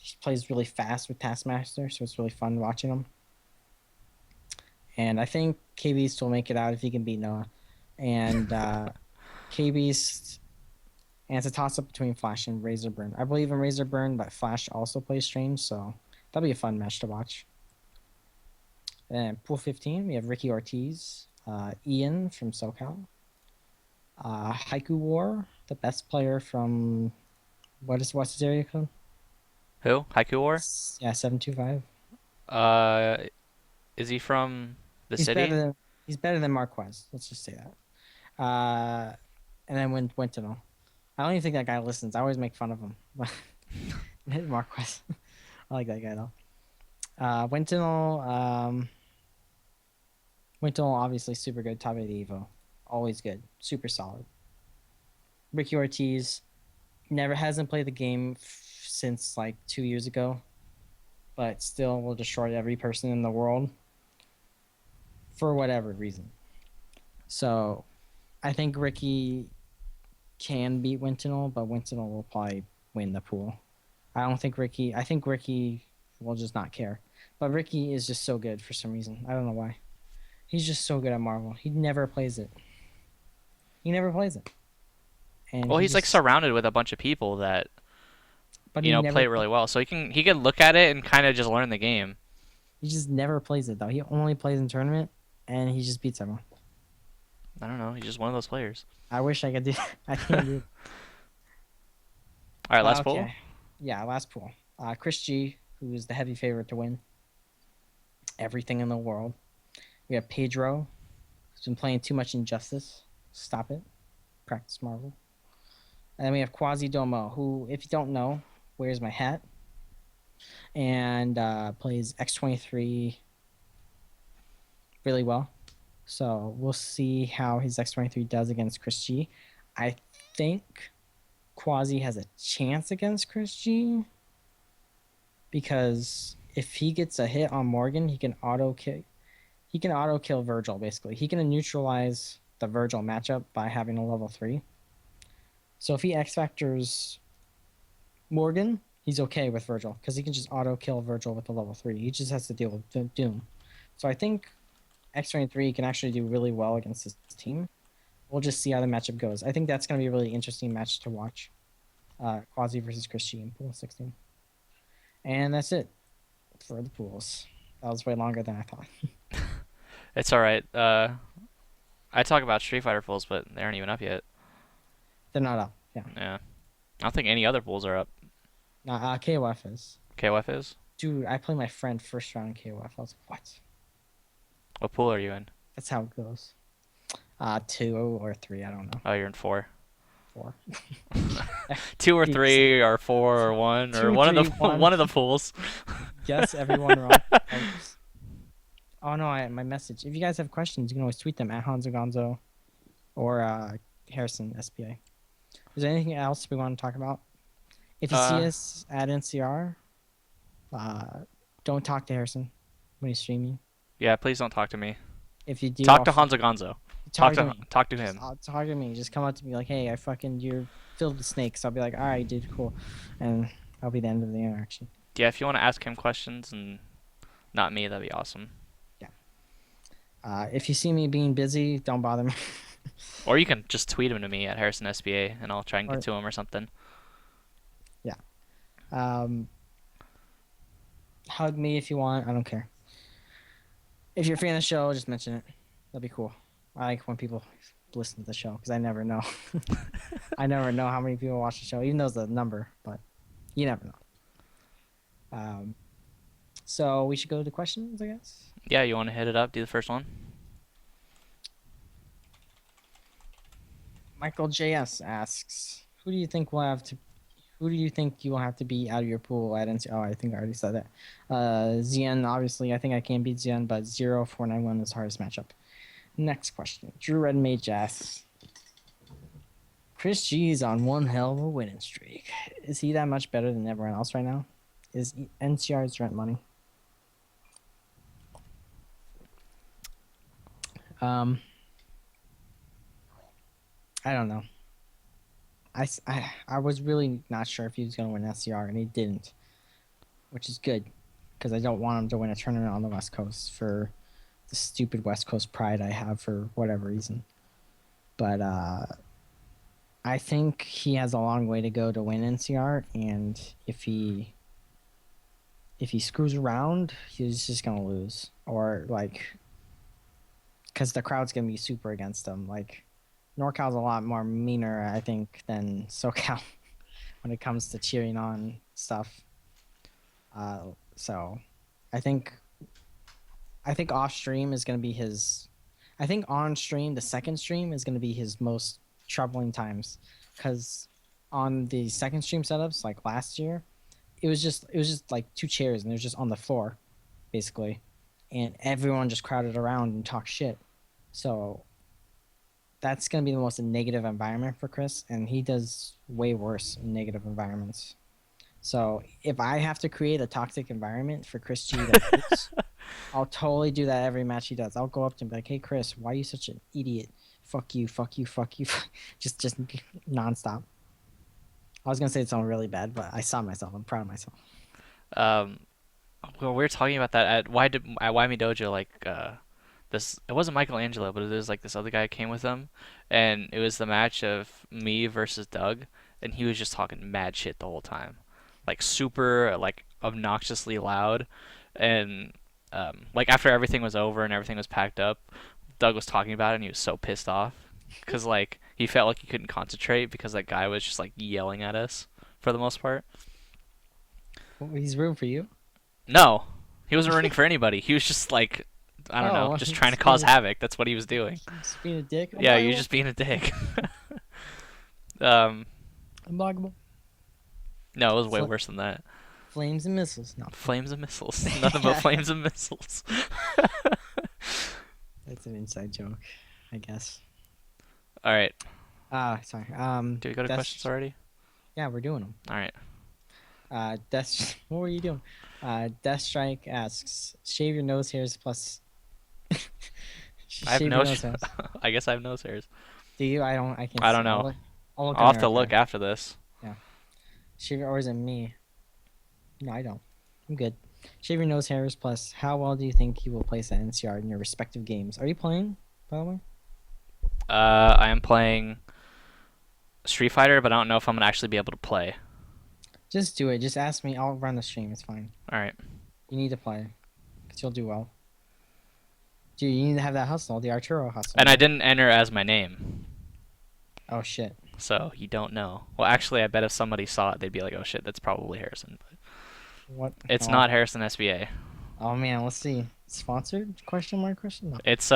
he plays really fast with Taskmaster, so it's really fun watching him. And I think K-Beast will make it out if he can beat Noah. And K-Beast, and it's a toss-up between Flash and Razorburn. I believe in Razorburn, but Flash also plays Strange, so that'll be a fun match to watch. And pool 15, we have Ricky Ortiz, Ian from SoCal, Haiku War, the best player from what's his area code? Who? Haiku War? Yeah, 725. Is he from the city? He's better than Marquez. Let's just say that. And then Wentino. I don't even think that guy listens. I always make fun of him. Marquez. I like that guy though. Wentino obviously super good. Top 8 Evo. Always good. Super solid. Ricky Ortiz hasn't played the game since 2 years ago, but still will destroy every person in the world for whatever reason. So I think Ricky can beat Wentino, but Wentino will probably win the pool. I think Ricky will just not care. But Ricky is just so good for some reason. I don't know why. He's just so good at Marvel. He never plays it. He never plays it. And Well, he's like just, surrounded with a bunch of people that but you he know never play it really well, so he can look at it and kind of just learn the game. he just never plays it though. He only plays in tournament, and he just beats everyone. I don't know. He's just one of those players. I wish I could do. I can't do. All right, last pool. Yeah, last pool. Chris G, who is the heavy favorite to win everything in the world. We have Pedro, who's been playing too much Injustice. Stop it. Practice Marvel. And then we have Quasi Domo, who, if you don't know, wears my hat and plays X23 really well. So we'll see how his X23 does against Chris G. I think Quasi has a chance against Chris G because if he gets a hit on Morgan, he can auto kill Virgil. Basically, he can neutralize the Virgil matchup by having a level 3. So if he X Factors Morgan, he's okay with Virgil because he can just auto kill Virgil with the level 3. He just has to deal with Doom. So I think X23 can actually do really well against this team. We'll just see how the matchup goes. I think that's going to be a really interesting match to watch. Quasi versus Chris G in pool 16. And that's it for the pools. That was way longer than I thought. It's all right. I talk about Street Fighter pools, but they aren't even up yet. They're not up. Yeah. Yeah. I don't think any other pools are up. Nah, KOF is. KOF is? Dude, I played my friend first round in KOF. I was like, what? What pool are you in? That's how it goes. 2 or 3, I don't know. Oh, you're in 4. 4. 2 or 3 or 4 or 1 or 2, one 3, of the 1. one of the pools. Yes, everyone wrong. Oh no, my message. If you guys have questions, you can always tweet them at Honzo Gonzo or Harrison SPA. Is there anything else we want to talk about? If you see us at NCR, don't talk to Harrison when he's streaming. Yeah, please don't talk to me. If you do, talk to Honzo Gonzo. Talk to him. Talk to me. Just come up to me like, hey, you're filled with snakes. I'll be like, all right, dude, cool, and that'll be the end of the interaction. Yeah, if you want to ask him questions and not me, that'd be awesome. Yeah. If you see me being busy, don't bother me. Or you can just tweet him to me at Harrison SBA, and I'll try and get to him or something. Yeah. Hug me if you want. I don't care. If you're a fan of the show, just mention it. That'd be cool. I like when people listen to the show because I never know. I never know how many people watch the show, even though it's a number, but you never know. So we should go to questions, I guess. Yeah, you want to hit it up? Do the first one. Michael JS asks, "Who do you think you will have to beat out of your pool at NC?" Oh, I think I already said that. Zien, obviously, I think I can beat Zien, but 0-4-9-1 is the hardest matchup. Next question. Drew Red Mage asks, Chris G is on one hell of a winning streak. Is he that much better than everyone else right now? Is NCR's rent money? I don't know. I was really not sure if he was going to win SCR, and he didn't, which is good because I don't want him to win a tournament on the West Coast for the stupid West Coast pride I have for whatever reason. But I think he has a long way to go to win NCR, and if he screws around, he's just going to lose. Or, like, because the crowd's going to be super against him. Like, NorCal's a lot more meaner, I think, than SoCal when it comes to cheering on stuff. So I think off stream is going to be his. I think on stream, the second stream is going to be his most troubling times, because on the second stream setups, like last year, it was just like 2 chairs and it was just on the floor, basically, and everyone just crowded around and talked shit. So that's going to be the most negative environment for Chris, and he does way worse in negative environments. So if I have to create a toxic environment for Chris G to lose, I'll totally do that every match he does. I'll go up to him and be like, hey, Chris, why are you such an idiot? Fuck you, fuck you, fuck you. just nonstop. I was going to say something really bad, but I saw myself. I'm proud of myself. Well, we were talking about that at Why Me Dojo like it wasn't Michelangelo, but it was like this other guy came with him, and it was the match of me versus Doug, and he was just talking mad shit the whole time, like super like obnoxiously loud, and like after everything was over and everything was packed up, Doug was talking about it and he was so pissed off because like he felt like he couldn't concentrate because that guy was just like yelling at us for the most part. Well, he's rooting for you. No, he wasn't rooting for anybody. He was just like, I don't know, just trying to cause havoc. That's what he was doing. Just being a dick. Yeah, he was just being a dick. Unblockable. No, it was way worse than that. Flames and missiles. No. Flames and missiles. Nothing but flames and missiles. That's an inside joke, I guess. All right. Sorry. Do we go to questions already? Yeah, we're doing them. All right. What were you doing? Death Strike asks, shave your nose hairs plus. I have nose. I guess I have nose hairs. Do you? I don't. I can't. I don't know. I'll have to look after this. Yeah. Shave your, or is it me? No, I don't. I'm good. Shave your nose hairs plus. How well do you think you will place at NCR in your respective games? Are you playing, by the way? I am playing Street Fighter, but I don't know if I'm gonna actually be able to play. Just do it. Just ask me. I'll run the stream. It's fine. All right. You need to play, because you'll do well. Dude, you need to have that hustle, the Arturo hustle. And I didn't enter as my name. Oh shit. So you don't know. Well, actually, I bet if somebody saw it, they'd be like, "Oh shit, that's probably Harrison." But what? it's not Harrison SBA. Oh man, let's see. Sponsored? Question mark? Question? No. It's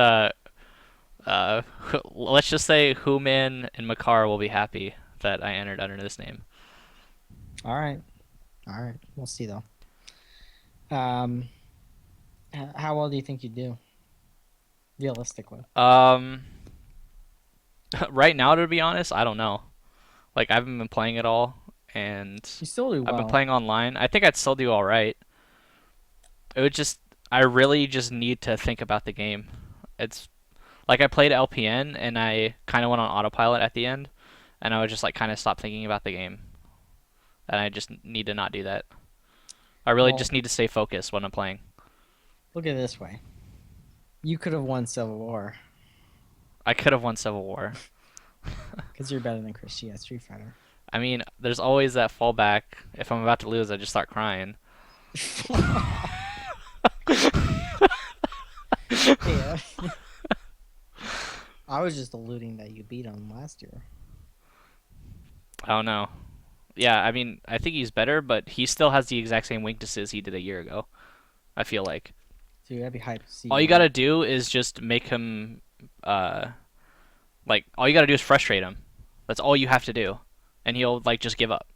let's just say Human and Makar will be happy that I entered under this name. All right. We'll see though. How well do you think you do? Realistically. Right now, to be honest, I don't know. Like, I haven't been playing at all, and you still do well. I've been playing online. I think I'd still do all right. It would just, I really just need to think about the game. It's like I played LPN, and I kind of went on autopilot at the end, and I would just like kind of stop thinking about the game. And I just need to not do that. I really just need to stay focused when I'm playing. Look at it this way. You could have won Civil War. I could have won Civil War. Because you're better than Chris G at Street Fighter. I mean, there's always that fallback. If I'm about to lose, I just start crying. Yeah. I was just alluding that you beat him last year. I don't know. Yeah, I mean, I think he's better, but he still has the exact same weaknesses he did a year ago. I feel like. Dude, that'd be hype to see. All you gotta do is just make him, like, all you gotta do is frustrate him. That's all you have to do, and he'll like just give up.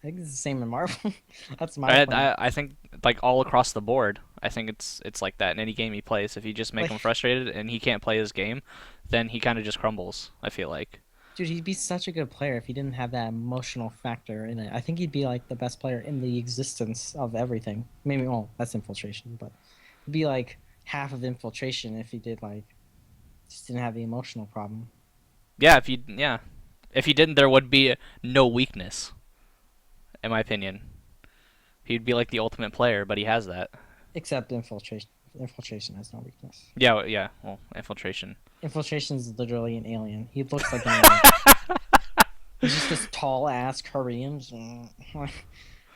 I think it's the same in Marvel. That's my point. I think like all across the board. I think it's like that in any game he plays. If you just make him frustrated and he can't play his game, then he kind of just crumbles. I feel like. Dude, he'd be such a good player if he didn't have that emotional factor in it. I think he'd be like the best player in the existence of everything. Maybe, well, that's Infiltration, but he'd be like half of Infiltration if he did like just didn't have the emotional problem. Yeah, if he didn't, there would be no weakness. In my opinion, he'd be like the ultimate player, but he has that. Except Infiltration. Infiltration has no weakness. Yeah. Well, Infiltration. Infiltration is literally an alien. He looks like an alien. He's just this tall ass Korean.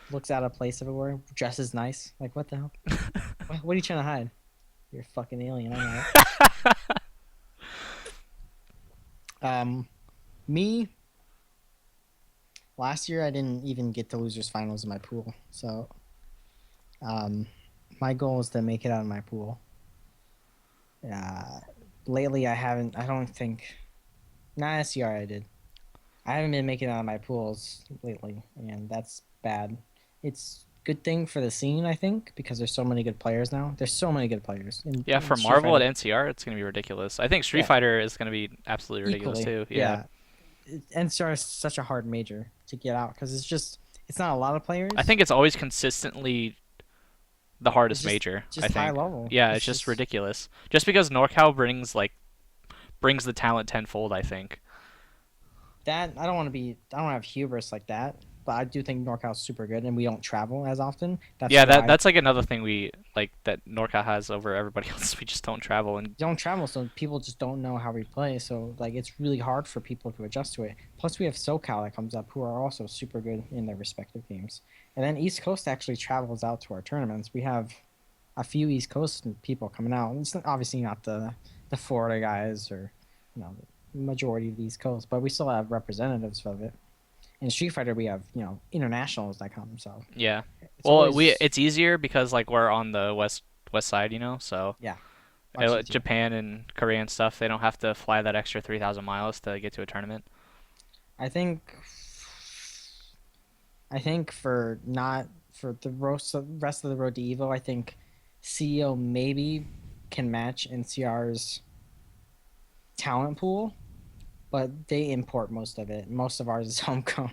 Looks out of place everywhere. Dresses nice. Like, what the hell? What are you trying to hide? You're a fucking alien. I know. Me. Last year, I didn't even get to losers finals in my pool. So, my goal is to make it out of my pool. Lately, I don't think. Not SCR, I did. I haven't been making it out of my pools lately, and that's bad. It's a good thing for the scene, I think, because there's so many good players now. There's so many good players. Yeah, for Marvel at NCR, it's going to be ridiculous. I think Street Fighter is going to be absolutely ridiculous, too. Yeah. NCR is such a hard major to get out, because it's not a lot of players. I think it's always consistently the hardest major. Just I think. High level. Yeah, it's just ridiculous. Just because NorCal brings the talent tenfold, I think. That I don't have hubris like that. but I do think NorCal's super good, and we don't travel as often. That's like another thing we like that NorCal has over everybody else. We just don't travel and don't travel, so people just don't know how we play. So like it's really hard for people to adjust to it. Plus, we have SoCal that comes up, who are also super good in their respective games, and then East Coast actually travels out to our tournaments. We have a few East Coast people coming out. It's obviously not the Florida guys or the majority of the East Coast, but we still have representatives of it. In Street Fighter, we have internationals that come. So yeah, it's easier because like we're on the west side, so yeah, Japan and Korea and stuff, they don't have to fly that extra 3,000 miles to get to a tournament. I think for the rest of the road to Evo, I think CEO maybe can match NCR's talent pool, but they import most of it. Most of ours is homegrown.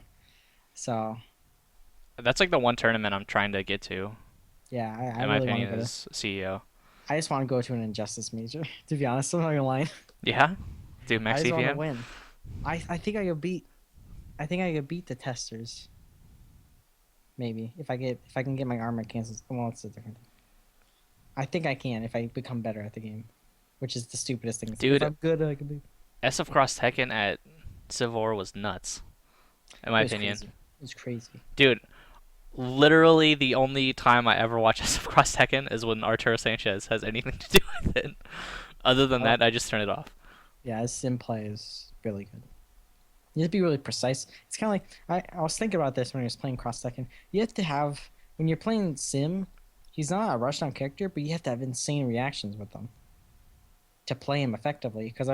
So that's like the one tournament I'm trying to get to. Yeah, I in my really opinion, want to go is CEO. I just want to go to an Injustice major. To be honest, I'm not gonna lie. Yeah, do max I just want to CPM. win. I think I could beat. I think I could beat the testers. Maybe if I can get my armor cancels. Well, it's a different thing. I think I can if I become better at the game, which is the stupidest thing. Dude, if I'm good, I can be. SF Cross Tekken at Civil War was nuts, in my opinion. Crazy. It was crazy. Dude, literally the only time I ever watch SF Cross Tekken is when Arturo Sanchez has anything to do with it. Other than that, I just turn it off. Yeah, his sim play is really good. You have to be really precise. It's kind of like I was thinking about this when I was playing Cross Tekken. You have to have when you're playing sim. He's not a rushdown character, but you have to have insane reactions with them to play him effectively. Because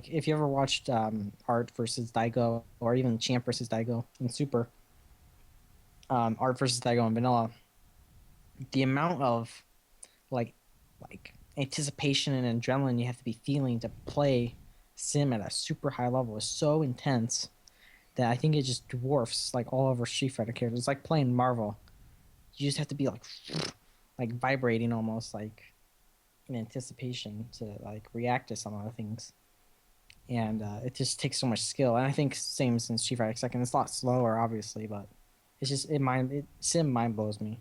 if you ever watched Art versus Daigo, or even Champ versus Daigo in Super, Art versus Daigo in Vanilla, the amount of like anticipation and adrenaline you have to be feeling to play sim at a super high level is so intense that I think it just dwarfs like all of our Street Fighter characters. It's like playing Marvel. You just have to be like vibrating almost like in anticipation to like react to some of the things, and it just takes so much skill. And I think same since Street Fighter Second, it's a lot slower, obviously, but it's just sim mind blows me.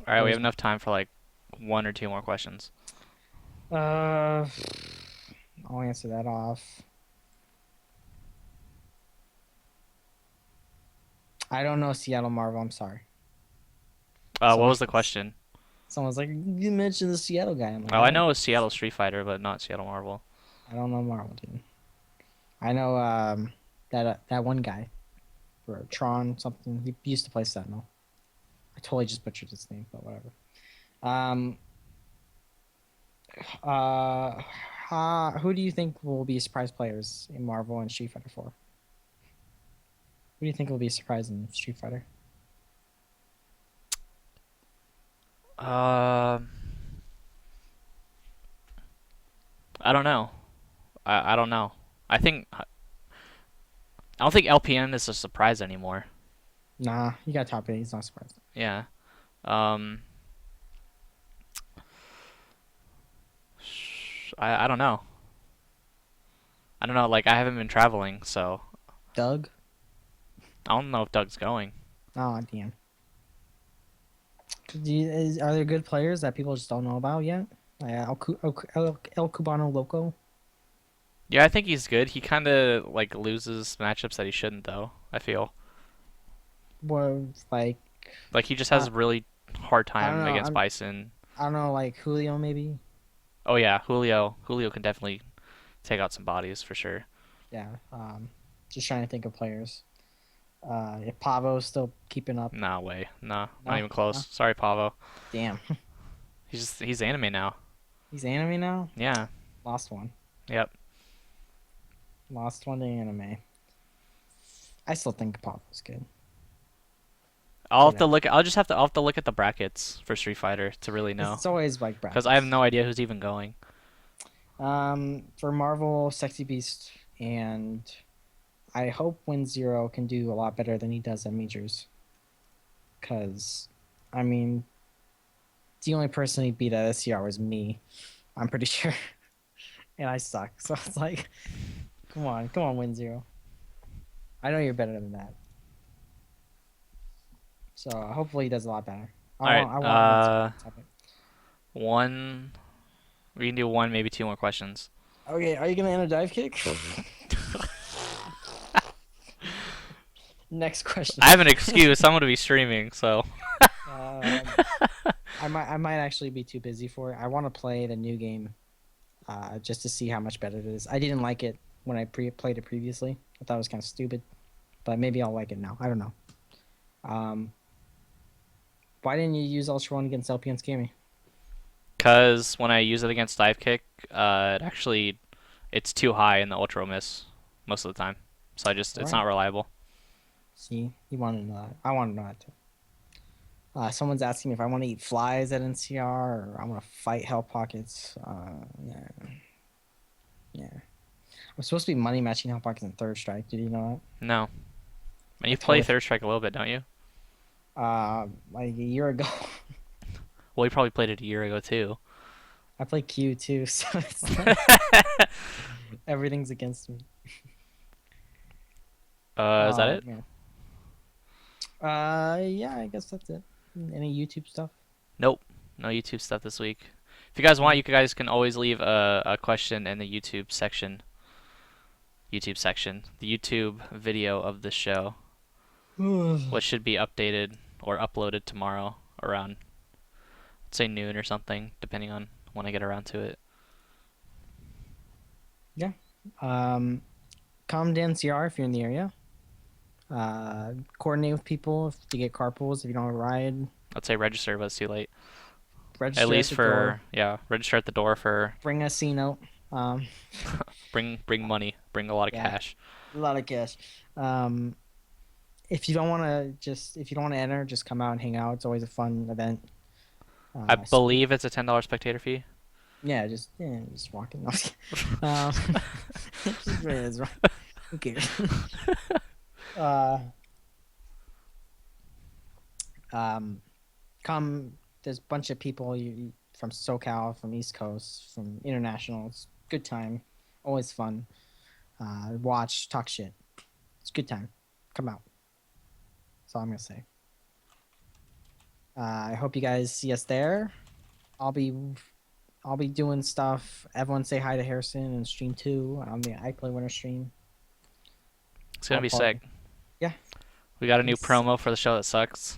All right, we have enough time for like one or two more questions. I'll answer that off. I don't know Seattle Marvel. I'm sorry. What was the question? Someone's like, you mentioned the Seattle guy. I'm like, I know a Seattle Street Fighter, but not Seattle Marvel. I don't know Marvel, dude. I know that one guy, or Tron something. He used to play Sentinel. I totally just butchered his name, but whatever. Who do you think will be surprise players in Marvel and Street Fighter 4? Who do you think will be surprised in Street Fighter? I don't know. I don't know. I don't think LPN is a surprise anymore. Nah, he got top 8. He's not surprised. Yeah. I don't know. I don't know. Like, I haven't been traveling, so. Doug? I don't know if Doug's going. Oh, damn. Are there good players that people just don't know about yet? El Cubano Loco? Yeah, I think he's good. He kind of like loses matchups that he shouldn't, though. I feel. Well, like he just has a really hard time against Bison. I don't know, like Julio maybe. Oh yeah, Julio. Julio can definitely take out some bodies for sure. Yeah. Just trying to think of players. If Pavo's still keeping up. Nah, way. Nah, not even close. Nah. Sorry, Pavo. Damn. He's anime now. He's anime now? Yeah. Lost one. Yep. Lost one to anime. I still think Pavo's good. I'll have to look at the brackets for Street Fighter to really know. It's always like brackets. Because I have no idea who's even going. For Marvel, Sexy Beast, and I hope WinZero can do a lot better than he does at majors. Because, I mean, the only person he beat at SCR was me. I'm pretty sure. And I suck. So it's like, come on, WinZero. I know you're better than that. So hopefully he does a lot better. All right. One. We can do one, maybe two more questions. Okay, are you gonna end a dive kick? Next question. I have an excuse. I'm gonna be streaming, so. I might actually be too busy for it. I want to play the new game, just to see how much better it is. I didn't like it when I played it previously. I thought it was kind of stupid, but maybe I'll like it now. I don't know. Why didn't you use Ultra One against LP and Scammy? Because when I use it against dive kick, it's too high in the Ultra miss most of the time. So it's not reliable. See, you want to know that. I want to know that too. Someone's asking me if I want to eat flies at NCR or I want to fight Hell Pockets. Yeah. I'm supposed to be money matching Hell Pockets in Third Strike. Did you know that? No. And you play Third Strike a little bit, don't you? Like a year ago. Well, you probably played it a year ago too. I play Q too, so it's everything's against me. Is that it? Yeah, I guess that's it. Any YouTube stuff? Nope. No YouTube stuff this week. If you guys want, you guys can always leave a question in the YouTube section. The YouTube video of the show. What should be updated or uploaded tomorrow around, let's say, noon or something, depending on when I get around to it. Yeah. Come to NCR if you're in the area. Coordinate with people to get carpools if you don't have a ride. I'd say register, but it's too late. Register at least at for register at the door for. Bring a C note. Bring money. Bring a lot of cash. A lot of cash. If you don't want to enter, just come out and hang out. It's always a fun event. I believe it's a $10 spectator fee. Yeah, just walking. Who cares? Come. There's a bunch of people from SoCal, from East Coast, from international. It's a good time, always fun. Watch, talk shit. It's a good time. Come out. That's all I'm gonna say. I hope you guys see us there. I'll be doing stuff. Everyone say hi to Harrison in stream 2 on the I Play Winter stream. It's gonna be sick. Yeah. We got a new promo for the show that sucks.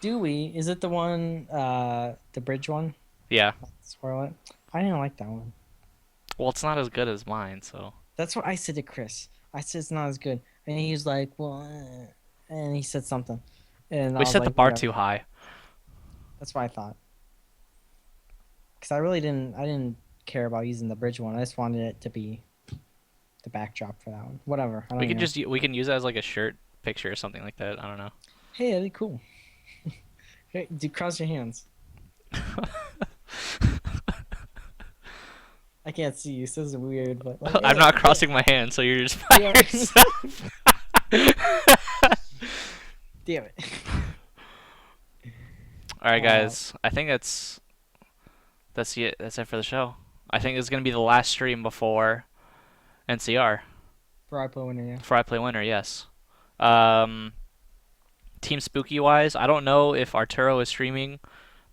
Do we? Is it the one, the bridge one? Yeah. Spoil it. I didn't like that one. Well, it's not as good as mine, so. That's what I said to Chris. I said it's not as good, and he was like, "Well," and he said something. And we set the bar too high. That's what I thought. Because I really didn't care about using the bridge one. I just wanted it to be the backdrop for that one. Whatever. We can use it as like a shirt picture or something like that. I don't know. Hey, that'd be cool. Hey, cross your hands. I can't see you, so this is weird, but like, I'm not crossing my hands, so you're just by yourself. Damn it. All right, guys. I think that's it. That's it for the show. I think it's gonna be the last stream before NCR. For I Play Winter, yeah. For I Play Winter, yes. Team Spooky wise, I don't know if Arturo is streaming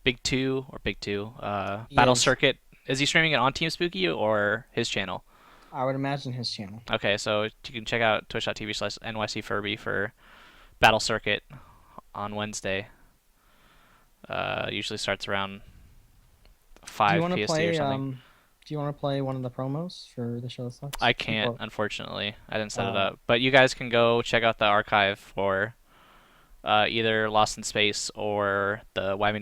Big 2 Battle Circuit. Is he streaming it on Team Spooky or his channel? I would imagine his channel. Okay, so you can check out twitch.tv/NYCFurby for Battle Circuit on Wednesday. Usually starts around 5 PST or something. Do you want to play one of the promos for the show that sucks? I can't, unfortunately. I didn't set it up. But you guys can go check out the archive for either Lost in Space or the Whammy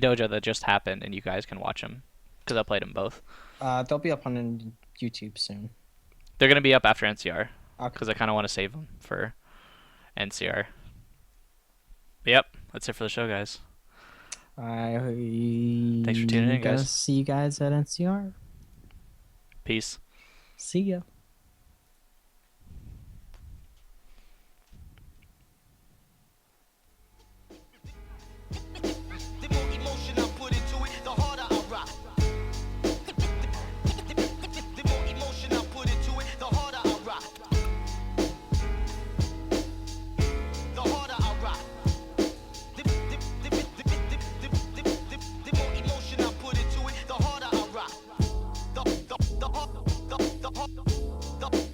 Dojo that just happened, and you guys can watch them because I played them both. They'll be up on YouTube soon. They're going to be up after NCR because Okay. I kind of want to save them for NCR. But yep, that's it for the show, guys. Thanks for tuning in, guys. See you guys at NCR. Peace. See ya. the